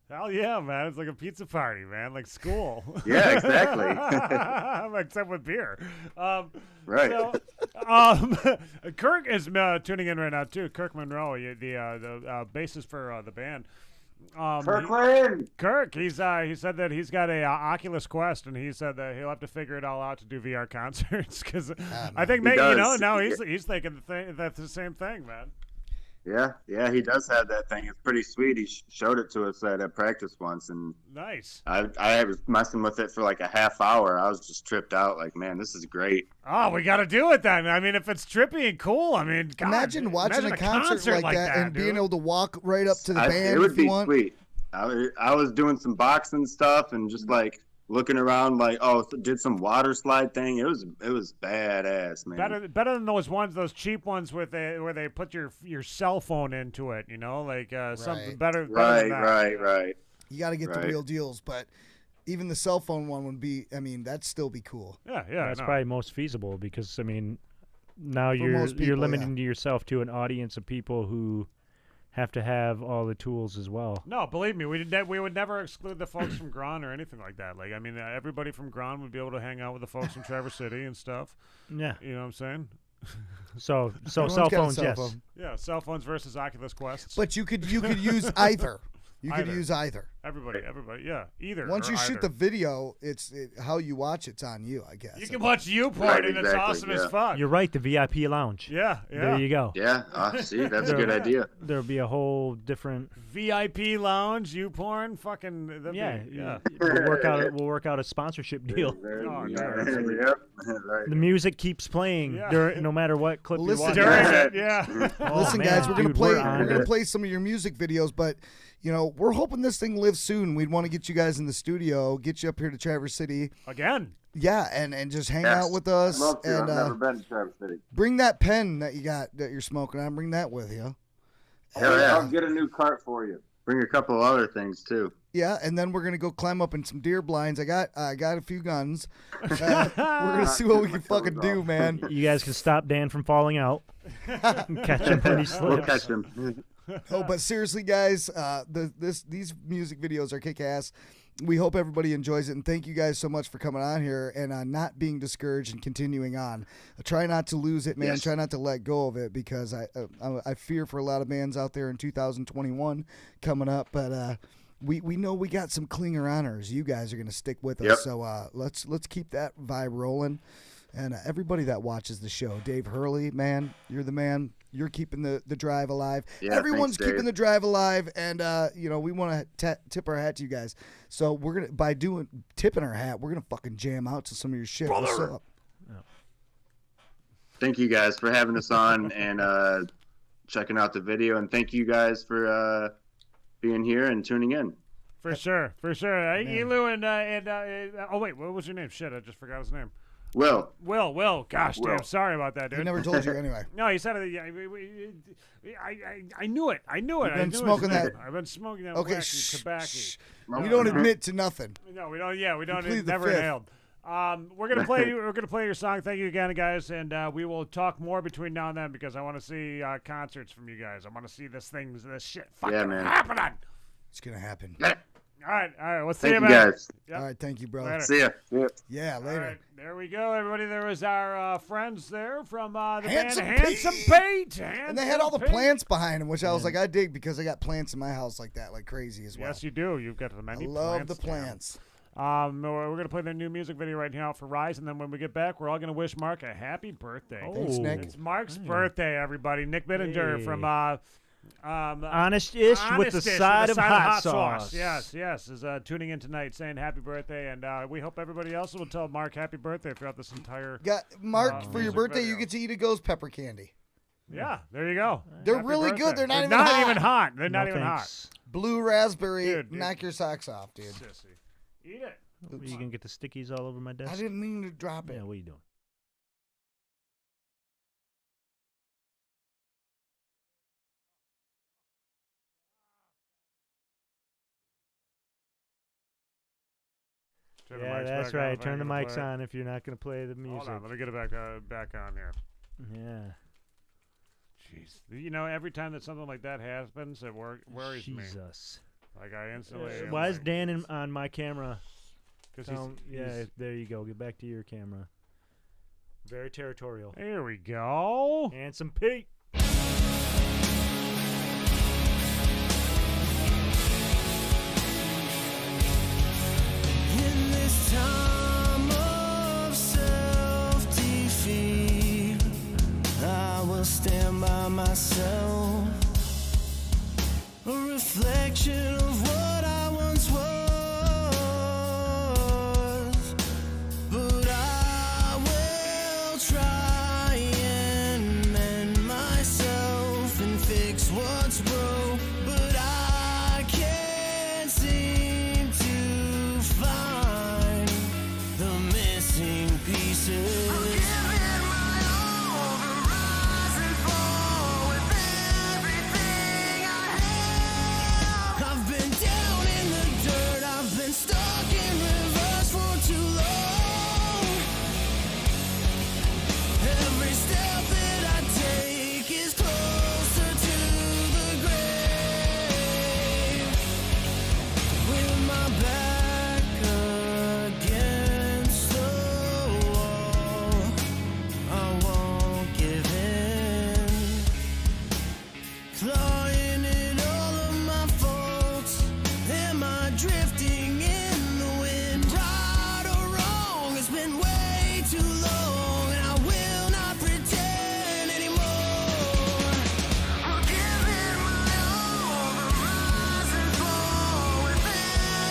Hell yeah, man. It's like a pizza party, man. Like school. Yeah, exactly. Except with beer. Right. So, Kirk is tuning in right now, too. Kirk Monroe, the bassist for the band. Kirk, he said that he's got a Oculus Quest, and he said that he'll have to figure it all out to do VR concerts because I think maybe now he's thinking that's the same thing, man. Yeah, he does have that thing. It's pretty sweet. He showed it to us at a practice once, and nice. I was messing with it for a half hour. I was just tripped out. Man, this is great. Oh, we got to do it then. I mean, if it's trippy and cool, I mean, God, imagine watching a concert like that and being able to walk right up to the band. It would be sweet. I was doing some boxing stuff and just looking around like, oh, did some water slide thing. It was badass, man. Better than those cheap ones where they put your cell phone into it. You know, like something better. Than that. Right. You got to get the real deals, but even the cell phone one would be. I mean, that'd still be cool. Yeah. That's probably most feasible because I mean, now For most people, you're limiting yourself to an audience of people who have to have all the tools as well. No, believe me, we would never exclude the folks from Grand or anything like that. Like, I mean, everybody from Grand would be able to hang out with the folks from Traverse City and stuff. Yeah. You know what I'm saying? So cell phones, yes. Phone. Yeah, cell phones versus Oculus Quests. But you could use either. You could use either. Everybody, yeah, either. Once you shoot the video, how you watch it's on you, I guess. You can watch YouPorn, and it's awesome as fuck. You're right, the VIP lounge. Yeah. There you go. Yeah, see, that's a good idea. There'll be a whole different VIP lounge, YouPorn, fucking We'll work out a sponsorship deal. Right. The music keeps playing no matter what clip you watch. Listen, guys, we're gonna play some of your music videos, but you know, we're hoping this thing lives soon. We'd want to get you guys in the studio, get you up here to Traverse City again. Yeah, and just hang out with us. Love to. And I've never been to Traverse City. Bring that pen that you're smoking on. Bring that with you. Hell yeah. I'll get a new cart for you. Bring a couple of other things too. Yeah, and then we're gonna go climb up in some deer blinds. I got a few guns. We're gonna see what we can fucking do, man. You guys can stop Dan from falling out. And catch him when he slips. We'll catch him. Oh, but seriously, guys, these music videos are kick-ass. We hope everybody enjoys it, and thank you guys so much for coming on here and not being discouraged and continuing on. Try not to lose it, man. Yes. Try not to let go of it because I fear for a lot of bands out there in 2021 coming up, but we know we got some clinger honors. You guys are going to stick with us, so let's keep that vibe rolling. And everybody that watches the show, Dave Hurley, man, you're the man. You're keeping the drive alive. Yeah, Everyone's thanks, keeping the drive alive, and we want to tip our hat to you guys. So we're gonna tipping our hat, we're gonna fucking jam out to some of your shit. Brother. What's up? Thank you guys for having us on and checking out the video, and thank you guys for being here and tuning in. For sure. Elu and oh wait, what was your name? Shit, I just forgot his name. Will. Gosh, damn, sorry about that, dude. He never told you anyway. No, he said it. I knew it. You've been smoking that. I've been smoking that. Okay, wacky tobacco. We don't admit to nothing. No, we don't. Yeah, we don't. Plead the Never fifth. inhaled. We're gonna play. We're gonna play your song. Thank you again, guys, and we will talk more between now and then because I want to see concerts from you guys. I want to see this shit fucking happening. It's gonna happen. All right. We'll see Thank you, you man. guys. Yep. All right, thank you, bro. Later. See ya. Yeah, later. All right, there we go, everybody. There was our friends there from the Handsome band Handsome Pete. And they had all the plants behind them, which I was like, I dig because I got plants in my house like that, like crazy as well. Yes, you do. You've got the many I love plants. the plants. We're going to play the new music video right now for Rise, and then when we get back, we're all going to wish Mark a happy birthday. Thanks, Nick. It's Mark's birthday, everybody. Nick Bittinger from Honest-ish with the side of hot sauce. Yes, is tuning in tonight saying happy birthday, and we hope everybody else will tell Mark happy birthday throughout this entire Mark, for your music birthday, video. you get to eat a ghost pepper candy. Yeah, there you go. They're Happy really birthday. good. They're not They're even hot. They're not even hot. Blue raspberry, Dude. knock your socks off, dude. Sissy. Eat it. You can get the stickies all over my desk. I didn't mean to drop it. Yeah, what are you doing? Yeah, that's right. Turn the mics on if you're not going to play the music. Hold on, let me get it back on here. Yeah. Jeez, you know, every time that something like that happens, it worries me. Jesus. Like I instantly. Why is Dan on my camera? Because yeah, there you go. Get back to your camera. Very territorial. Here we go. Handsome Pete. In this time of self-defeat, I will stand by myself, a reflection of what I once was, but I will try and mend myself and fix what's broke, but I can't seem to find pieces. I'm giving my all, the rise and fall with everything I have. I've been down in the dirt, I've been stuck in reverse for too long. Every step that I take is closer to the grave. With my back against the wall, I won't give in. Clawing at all of my faults, am I drifting in the wind? Right or wrong, it's been way too long, and I will not pretend anymore. I'm giving my all, the rise and fall with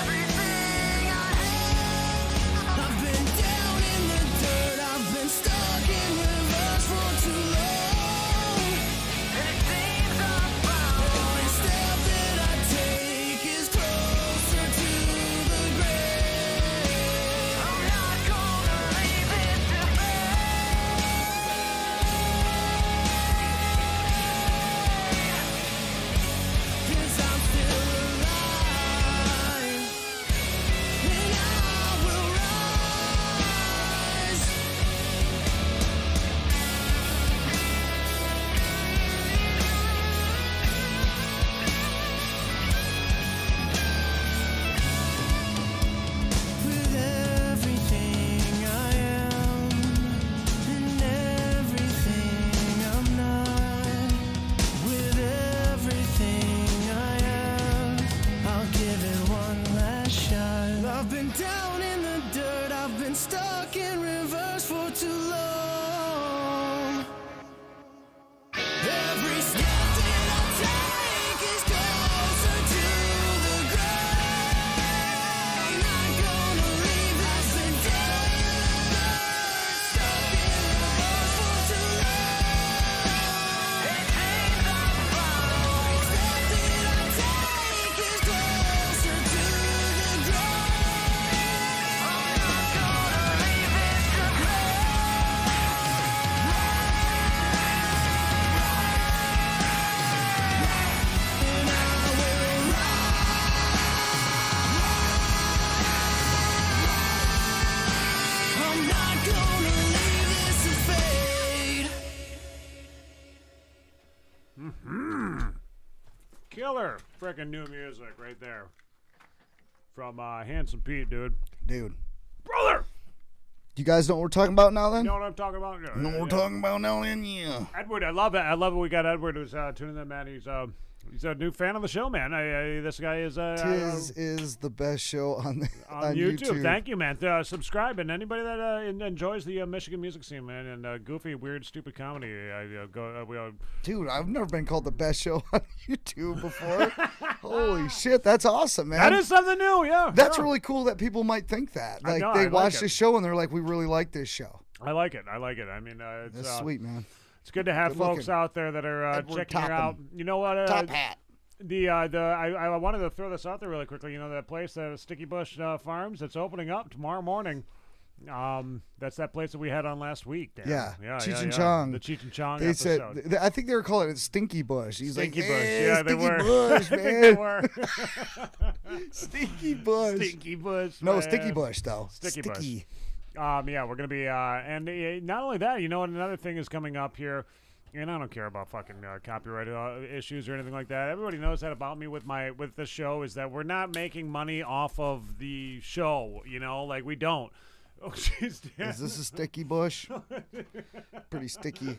everything I have. I've been down in the dirt, I've been stuck in reverse for too long. And it seems I'm bound. Every step that I take is closer to the grave. I'm not gonna leave it to fate. 'Cause I'm still alive, and I will rise. With everything I am and everything I'm not, with everything I am, I'll give it one last shot. I've been down in the dirt, I've been stuck in reverse for too long. Every step that I take is closer to the grave. I'm not gonna leave this and down in the dirt, stuck in reverse for too long. It seems I'm found. Every step that I take is closer to the grave. I'm not gonna leave it to and I will rise. I'm not gonna leave this to fade. Killer freaking new music right there from Handsome Pete, dude. Dude. Brother! You guys know what we're talking about now then? You know what I'm talking about? You know what we're talking about now then? Yeah. Edward, I love it. I love it. We got Edward who's tuning in, man. He's a new fan of the show, man. This guy is Tis is the best show on YouTube. Thank you, man. Subscribe, and anybody that enjoys the Michigan music scene, man, and goofy, weird, stupid comedy. Dude, I've never been called the best show on YouTube before. Holy shit, that's awesome, man. That is something new, yeah. That's yeah. really cool that people might think that. I Like know, they I like watch it. the show and they're like, we really like this show. I like it. I mean, it's That's sweet, man. It's good to have Good folks looking. out there that are Edward checking her out. Topham. You know what? Top hat. I wanted to throw this out there really quickly. You know that place, Sticky Bush Farms, that's opening up tomorrow morning. That's that place that we had on last week. Dan. Yeah, yeah, Cheech yeah, and yeah. Chong. The Cheech and Chong They said, episode. I think they were calling it Stinky Bush. He's Stinky like, Bush. "Hey, Yeah, they Stinky were. Bush, I think man. they were. Stinky Bush. Stinky Bush. No, man. Sticky Bush though. Sticky Bush. Sticky. Yeah, we're gonna be, and not only that, you know what? Another thing is coming up here, and I don't care about fucking copyright issues or anything like that. Everybody knows that about me with the show is that we're not making money off of the show. You know, like we don't. Oh, jeez, Dan. Is this a sticky bush? Pretty sticky.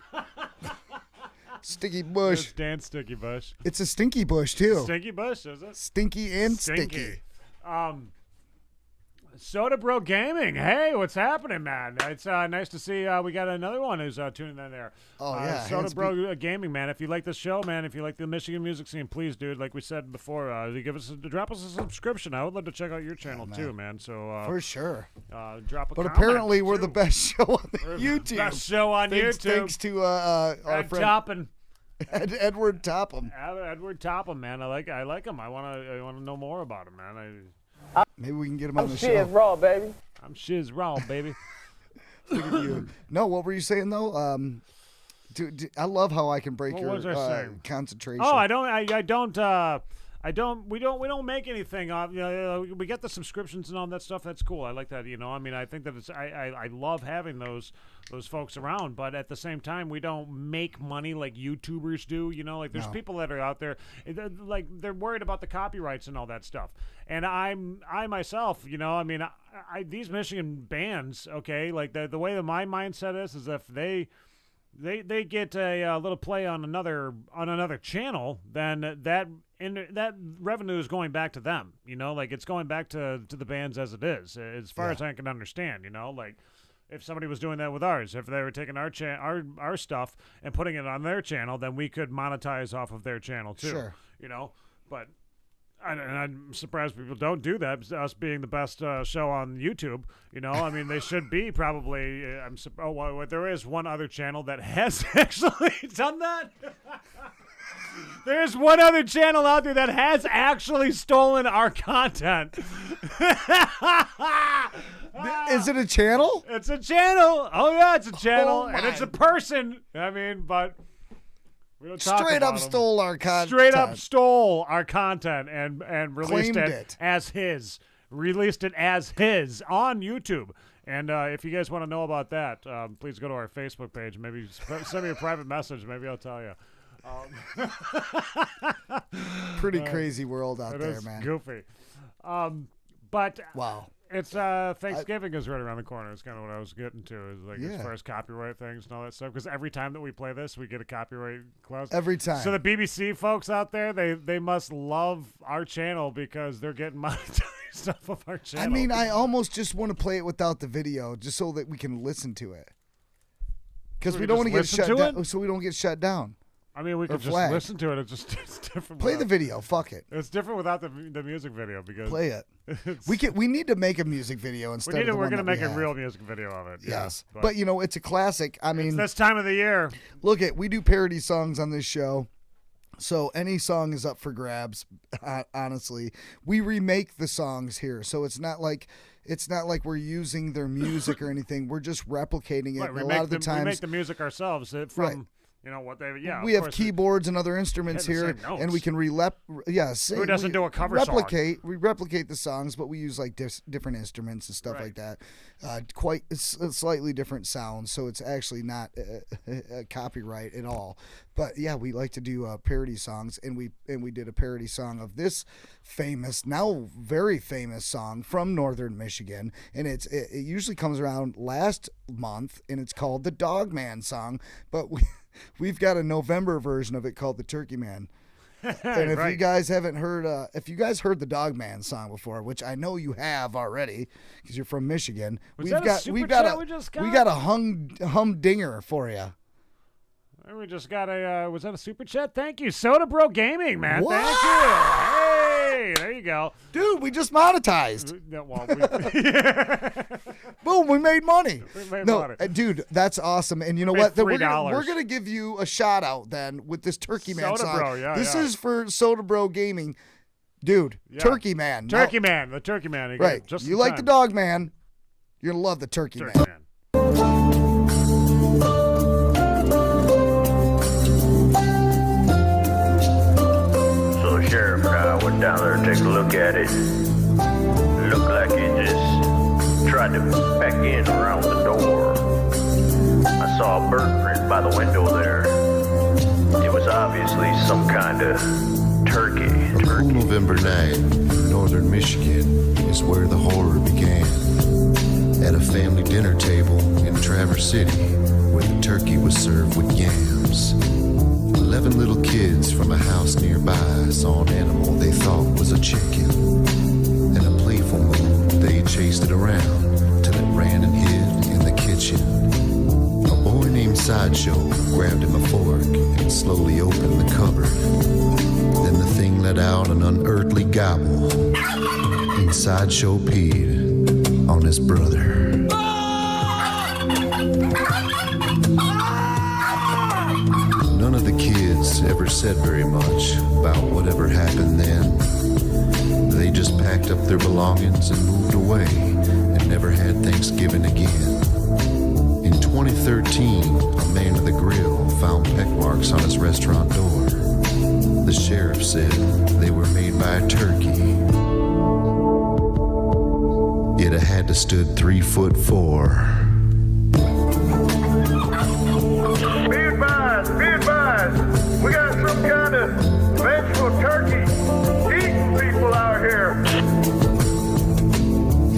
Sticky bush. It's Dan Sticky Bush. It's a stinky bush too. Stinky Bush, is it? Stinky and Stinky. sticky. Soda Bro Gaming. Hey, what's happening, man? It's nice to see we got another one who's tuning in there. Oh, yeah, Soda hands Bro Gaming, man. If you like this show, man, if you like the Michigan music scene, please, dude. Like we said before, drop us a subscription. I would love to check out your channel too, man. So For sure. drop a But comment, apparently we're too. the best show on We're the YouTube. Best show on Thanks, YouTube. Thanks to our Ed friend Toppin. Edward Topham. Edward Topham, man. I like him. I wanna know more about him, man. Maybe we can get him on the Shit show. raw, baby. I'm shiz raw, baby. Look at you. No, what were you saying though? Dude, I love how I can break What your was I saying? concentration. Oh, we don't make anything off. We get the subscriptions and all that stuff. That's cool. I like that. I mean, I think that I love having those folks around. But at the same time, we don't make money like YouTubers do. Like there's people that are out there, they're worried about the copyrights and all that stuff. And I myself, I mean, these Michigan bands, okay, like the way that my mindset is if they get a little play on another channel, then that revenue is going back to them. Like it's going back to the bands as it is, as far as I can understand. Like if somebody was doing that with ours, if they were taking our stuff and putting it on their channel, then we could monetize off of their channel too. Sure. But. And I'm surprised people don't do that. Us being the best show on YouTube, I mean, they should be probably. There is one other channel that has actually done that. There's one other channel out there that has actually stolen our content. Is it a channel? It's a channel. Oh yeah, it's a channel, and my. it's a person. I mean, but. We don't talk Straight about up him. stole our content. Straight up stole our content and released Claimed it as his. Released it as his on YouTube. And if you guys want to know about that, please go to our Facebook page. Maybe send me a private message. Maybe I'll tell you. Pretty crazy world out It there, is man. goofy. But Wow. it's Thanksgiving is right around the corner. It's kind of what I was getting to, is like Yeah. as far as copyright things and all that stuff. Because every time that we play this, we get a copyright clause. Every time. So the BBC folks out there, they must love our channel because they're getting monetized off of our channel. I mean, I almost just want to play it without the video, just so that we can listen to it. Because We we can don't want to just get listen shut to down, so we don't get shut down. I mean, we could just flag. listen to it. It's different. Play the without- video. Fuck it. It's different without the music video because Play it. it's- We need to make a music video instead of the We're one gonna that we make a have. real music video of it. Yes, yeah, but it's a classic. I it's mean, this time of the year. look we do parody songs on this show, so any song is up for grabs. Honestly, we remake the songs here, so it's not like we're using their music or anything. We're just replicating it. Right, And a lot of the we times, make the music ourselves from Right. What they. Yeah, we of have course, keyboards and other instruments Hit the here, same and we notes. can Who doesn't do a cover song? We replicate the songs, but we use like different instruments and stuff like that. Quite slightly different sounds, so it's actually not a copyright at all. But yeah, we like to do parody songs, and we did a parody song of this famous, now very famous song from Northern Michigan, and it usually comes around last month, and it's called the Dog Man song, but we've got a November version of it called the Turkey Man. And if you guys haven't heard, if you guys heard the Dog Man song before, which I know you have already because you're from Michigan, Was that a super chat we just got? we got a humdinger for you. We just got was that a super chat? Thank you, Soda Bro Gaming, man. What? Thank you. Hey, there you go. Dude, we just monetized. Yeah, well, Boom, we made money. We made no, money. Dude, that's awesome. And you know Made what? We're $3. gonna give you a shout out then with this Turkey Man Soda song. Bro, yeah, this yeah. is for Soda Bro Gaming. Dude, Yeah. Turkey Man. Now- Turkey Man, the Turkey Man. Again, right. Just You in like the time. Dog Man, you're gonna love the Turkey Man. Turkey Man. So the sheriff guy went down there to take a look at it. Looked like he just tried to back in around the door. I saw a bird print by the window there. It was obviously some kind of turkey. A cool November night in northern Michigan is where the horror began. At a family dinner table in Traverse City, where the turkey was served with yams. 11 little kids from a house nearby saw an animal they thought was a chicken. In a playful mood, they chased it around till it ran and hid in the kitchen. A boy named Sideshow grabbed him a fork and slowly opened the cupboard. Then the thing let out an unearthly gobble, and Sideshow peed on his brother. None of the kids ever said very much about whatever happened then. They just packed up their belongings and moved away and never had Thanksgiving again. 13, a man at the grill found peck marks on his restaurant door. The sheriff said they were made by a turkey. It had to stood 3'4". Be advised, we got some kind of vengeful turkey eating people out here.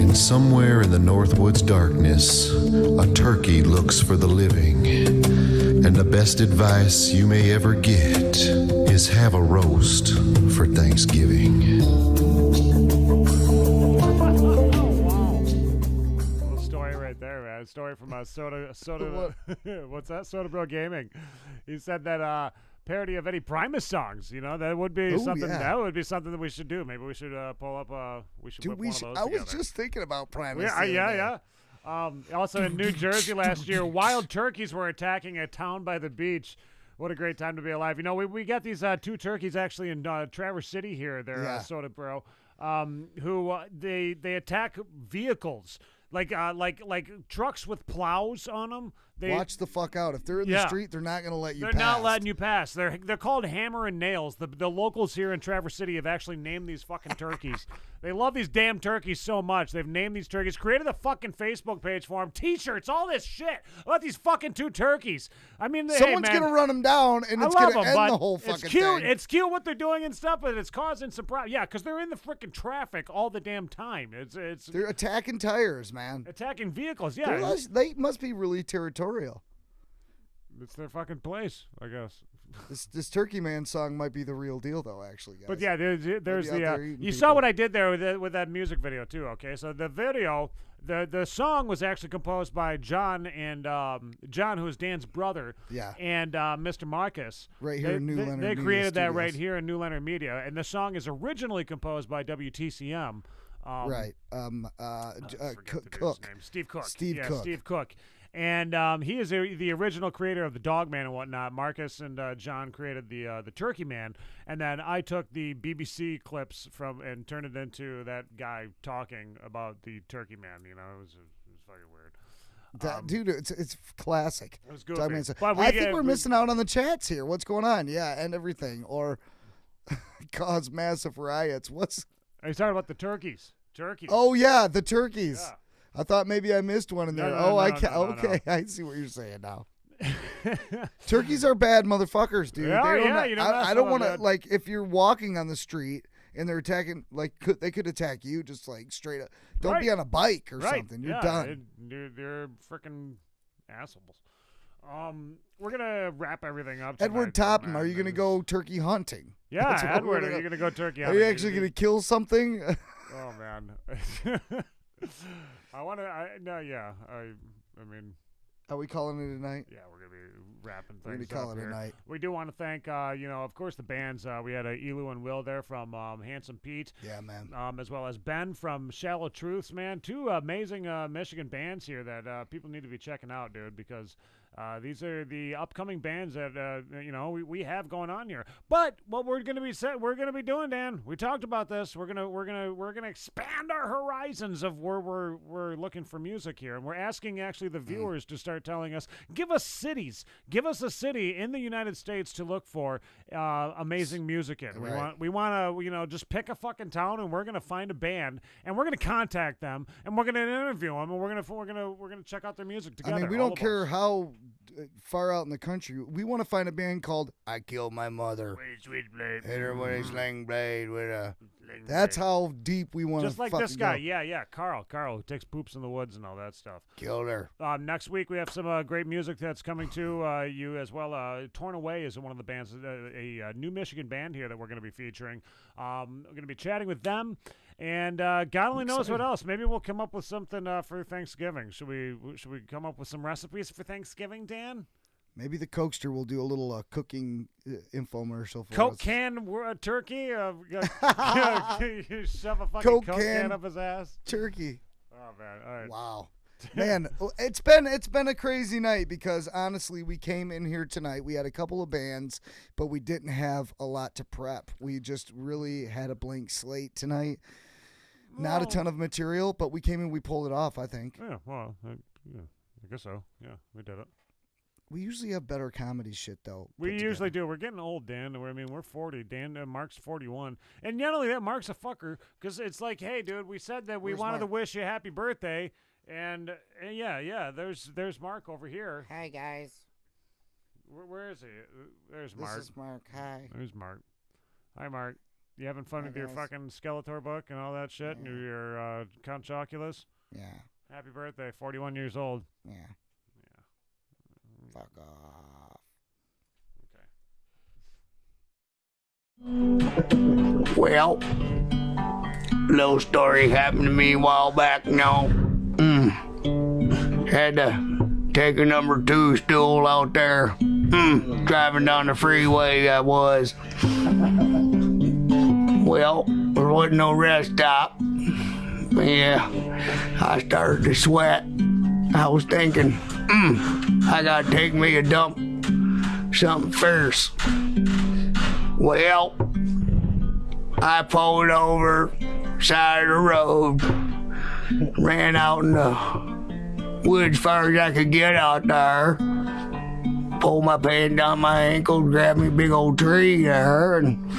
And somewhere in the Northwoods darkness, a turkey looks for the living. And the best advice you may ever get is have a roast for Thanksgiving. Little story right there, man. A story from Soda. What's that? Soda Bro Gaming. He said that parody of Eddie Primus songs. You know, that would be something. Yeah. That would be something that we should do. Maybe we should pull up. We should. Dude, whip one of those I was together. just thinking about Primus. Yeah. Also in New Jersey last year, wild turkeys were attacking a town by the beach. What a great time to be alive. You know, we got these two turkeys actually in Traverse City here. They're Soda Bro, who they attack vehicles. Like trucks with plows on them. Watch the fuck out. If they're in the street, they're not going to let you pass. They're not letting you pass. They're called Hammer and Nails. The locals here in Traverse City have actually named these fucking turkeys. They love these damn turkeys so much. They've named these turkeys, created a fucking Facebook page for them, T-shirts, all this shit about these fucking two turkeys. I mean, someone's going to run them down, and it's going to end the whole fucking thing. It's cute what they're doing and stuff, but it's causing some problems. Yeah, because they're in the freaking traffic all the damn time. They're attacking tires, man. Attacking vehicles, yeah. They must be really territorial. It's their fucking place, I guess. This Turkey Man song might be the real deal, though, actually, guys. But yeah, there's the you saw what I did there with that music video too. Okay, so the video, the song was actually composed by John and John, who is Dan's brother. Yeah. And Mr. Marcus. Right here in New Leonard Media They created that Studios. right here in New Leonard Media, and the song is originally composed by WTCM. Right. Cook. Steve Cook. Steve Cook. And he is the original creator of the Dog Man and whatnot. Marcus and John created the Turkey Man, and then I took the BBC clips from and turned it into that guy talking about the Turkey Man. You know, it was fucking weird. Dude, it's classic. It was goofy. I think we're missing out on the chats here. What's going on? Yeah, and everything. Or cause massive riots. Are you talking about the turkeys? Turkeys. Oh, yeah, the turkeys. Yeah. I thought maybe I missed one in there. Okay, I see what you're saying now. Turkeys are bad motherfuckers, dude. I don't want to, like, if you're walking on the street and they're attacking, like, they could attack you just, like, straight up. Don't be on a bike or something. You're done. They're freaking assholes. We're going to wrap everything up tonight. Edward Topham, are you going to go turkey hunting? Yeah, Edward, are you going to go turkey hunting? Are you actually going to kill something? Oh, man. I mean. Are we calling it a night? Yeah, we're going to be wrapping things up. We're going to call it a night. We do want to thank, of course, the bands. We had Elu and Will there from Handsome Pete. Yeah, man. As well as Ben from Shallow Truths, man. Two amazing Michigan bands here that people need to be checking out, dude, because these are the upcoming bands that we have going on here. But what we're going to be doing, Dan, we talked about this. We're gonna expand our horizons of where we're looking for music here, and we're asking actually the viewers to start telling us, give us cities, give us a city in the United States to look for amazing music in. Right. We want to just pick a fucking town, and we're gonna find a band, and we're gonna contact them, and we're gonna interview them, and we're gonna check out their music together. I mean, we don't care how far out in the country. We want to find a band called "I Killed My Mother." Switchblade. Hit her with a sling blade with a. That's how deep we want to. Just like this guy, yeah, Carl, who takes poops in the woods and all that stuff. Killed her. Next week we have some great music that's coming to you as well. Torn Away is one of the bands, a new Michigan band here that we're going to be featuring. We're going to be chatting with them, and God only knows what else. Maybe we'll come up with something for Thanksgiving. Should we come up with some recipes for Thanksgiving, Dan? Maybe the Cokester will do a little cooking infomercial for Coke us. can turkey? You shove a fucking Coke can up his ass? Turkey. Oh, man. All right. Wow. Man, it's been a crazy night because, honestly, we came in here tonight. We had a couple of bands, but we didn't have a lot to prep. We just really had a blank slate tonight. Not a ton of material, but we came in, we pulled it off, I think. Yeah, well, yeah. I guess so. Yeah, we did it. We usually have better comedy shit, though. We usually do. We're getting old, Dan. I mean, we're 40. Dan, Mark's 41. And not only that, Mark's a fucker because it's like, hey, dude, we said that we wanted to wish you a happy birthday. And yeah, there's Mark over here. Hi, guys. Where is he? There's Mark. This is Mark. Hi. There's Mark. Hi, Mark. You having fun with your fucking Skeletor book and all that shit? And your Count Chocula's? Yeah. Happy birthday, 41 years old. Yeah. Fuck off. Well, little story happened to me a while back now. Had to take a number 2 stool out there. Driving down the freeway, I was. Well, there wasn't no rest stop. Yeah, I started to sweat. I was thinking, I gotta take me a dump, something first. Well, I pulled over, side of the road, ran out in the woods as far as I could get out there, pulled my pants down my ankle, grabbed me a big old tree there, and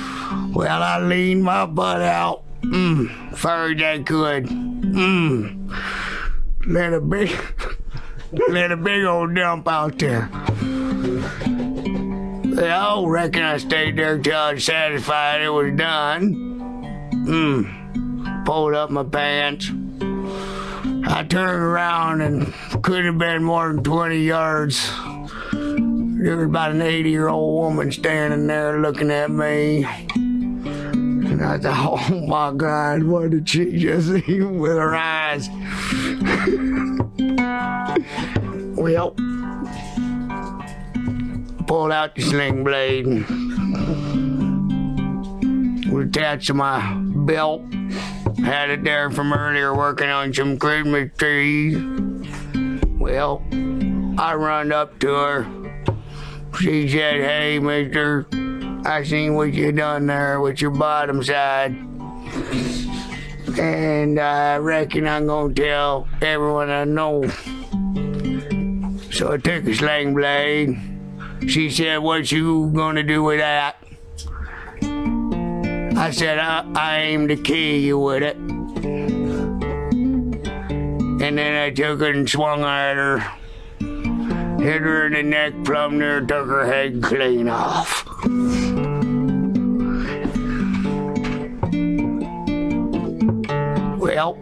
well, I leaned my butt out, far as I could, let a big old dump out there. Well, reckon I stayed there till I was satisfied it was done. Pulled up my pants. I turned around and couldn't have been more than 20 yards. There was about an 80-year-old woman standing there looking at me. And I thought, oh my God, what did she just see with her eyes? Well, pulled out the sling blade and was attached to my belt. Had it there from earlier working on some Christmas trees. Well, I run up to her. She said, hey, mister, I seen what you done there with your bottom side. And I reckon I'm gonna tell everyone I know. So I took a sling blade. She said, what you gonna do with that? I said, I aim to kill you with it. And then I took it and swung at her. Hit her in the neck plumb near, took her head clean off. Well,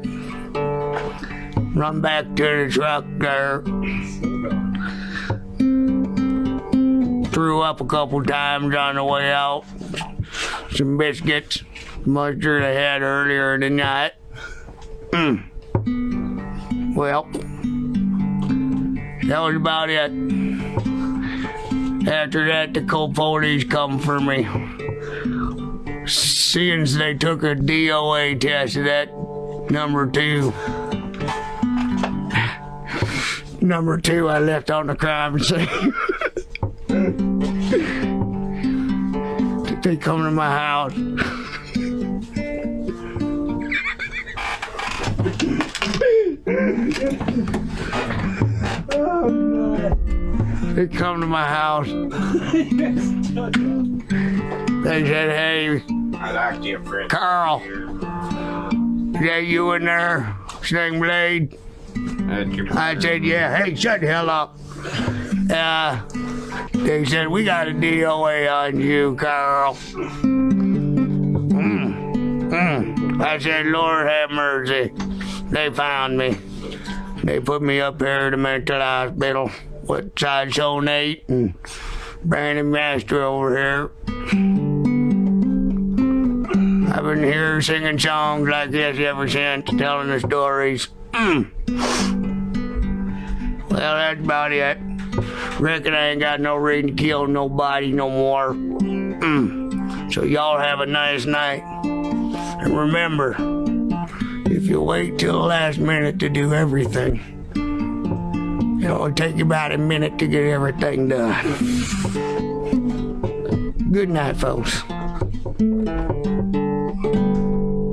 run back to the truck there. Threw up a couple times on the way out. Some biscuits, mustard I had earlier in the night. Well, that was about it. After that, the cold police come for me. Seeing as they took a DOA test of that number 2. Number 2 I left on the crime scene. They come to my house. They come to my house. They said, hey, I like you, friend. Carl, is that you in there, Sling Blade? I said, yeah. Hey, shut the hell up. They said, we got a DOA on you, Carl. I said, Lord have mercy. They found me. They put me up here at the mental hospital with Sideshow Nate and Brandon Master over here. I've been here singing songs like this ever since, telling the stories. Well, that's about it. Reckon I ain't got no reason to kill nobody no more. So y'all have a nice night. And remember, if you wait till the last minute to do everything, it'll take you about a minute to get everything done. Good night, folks.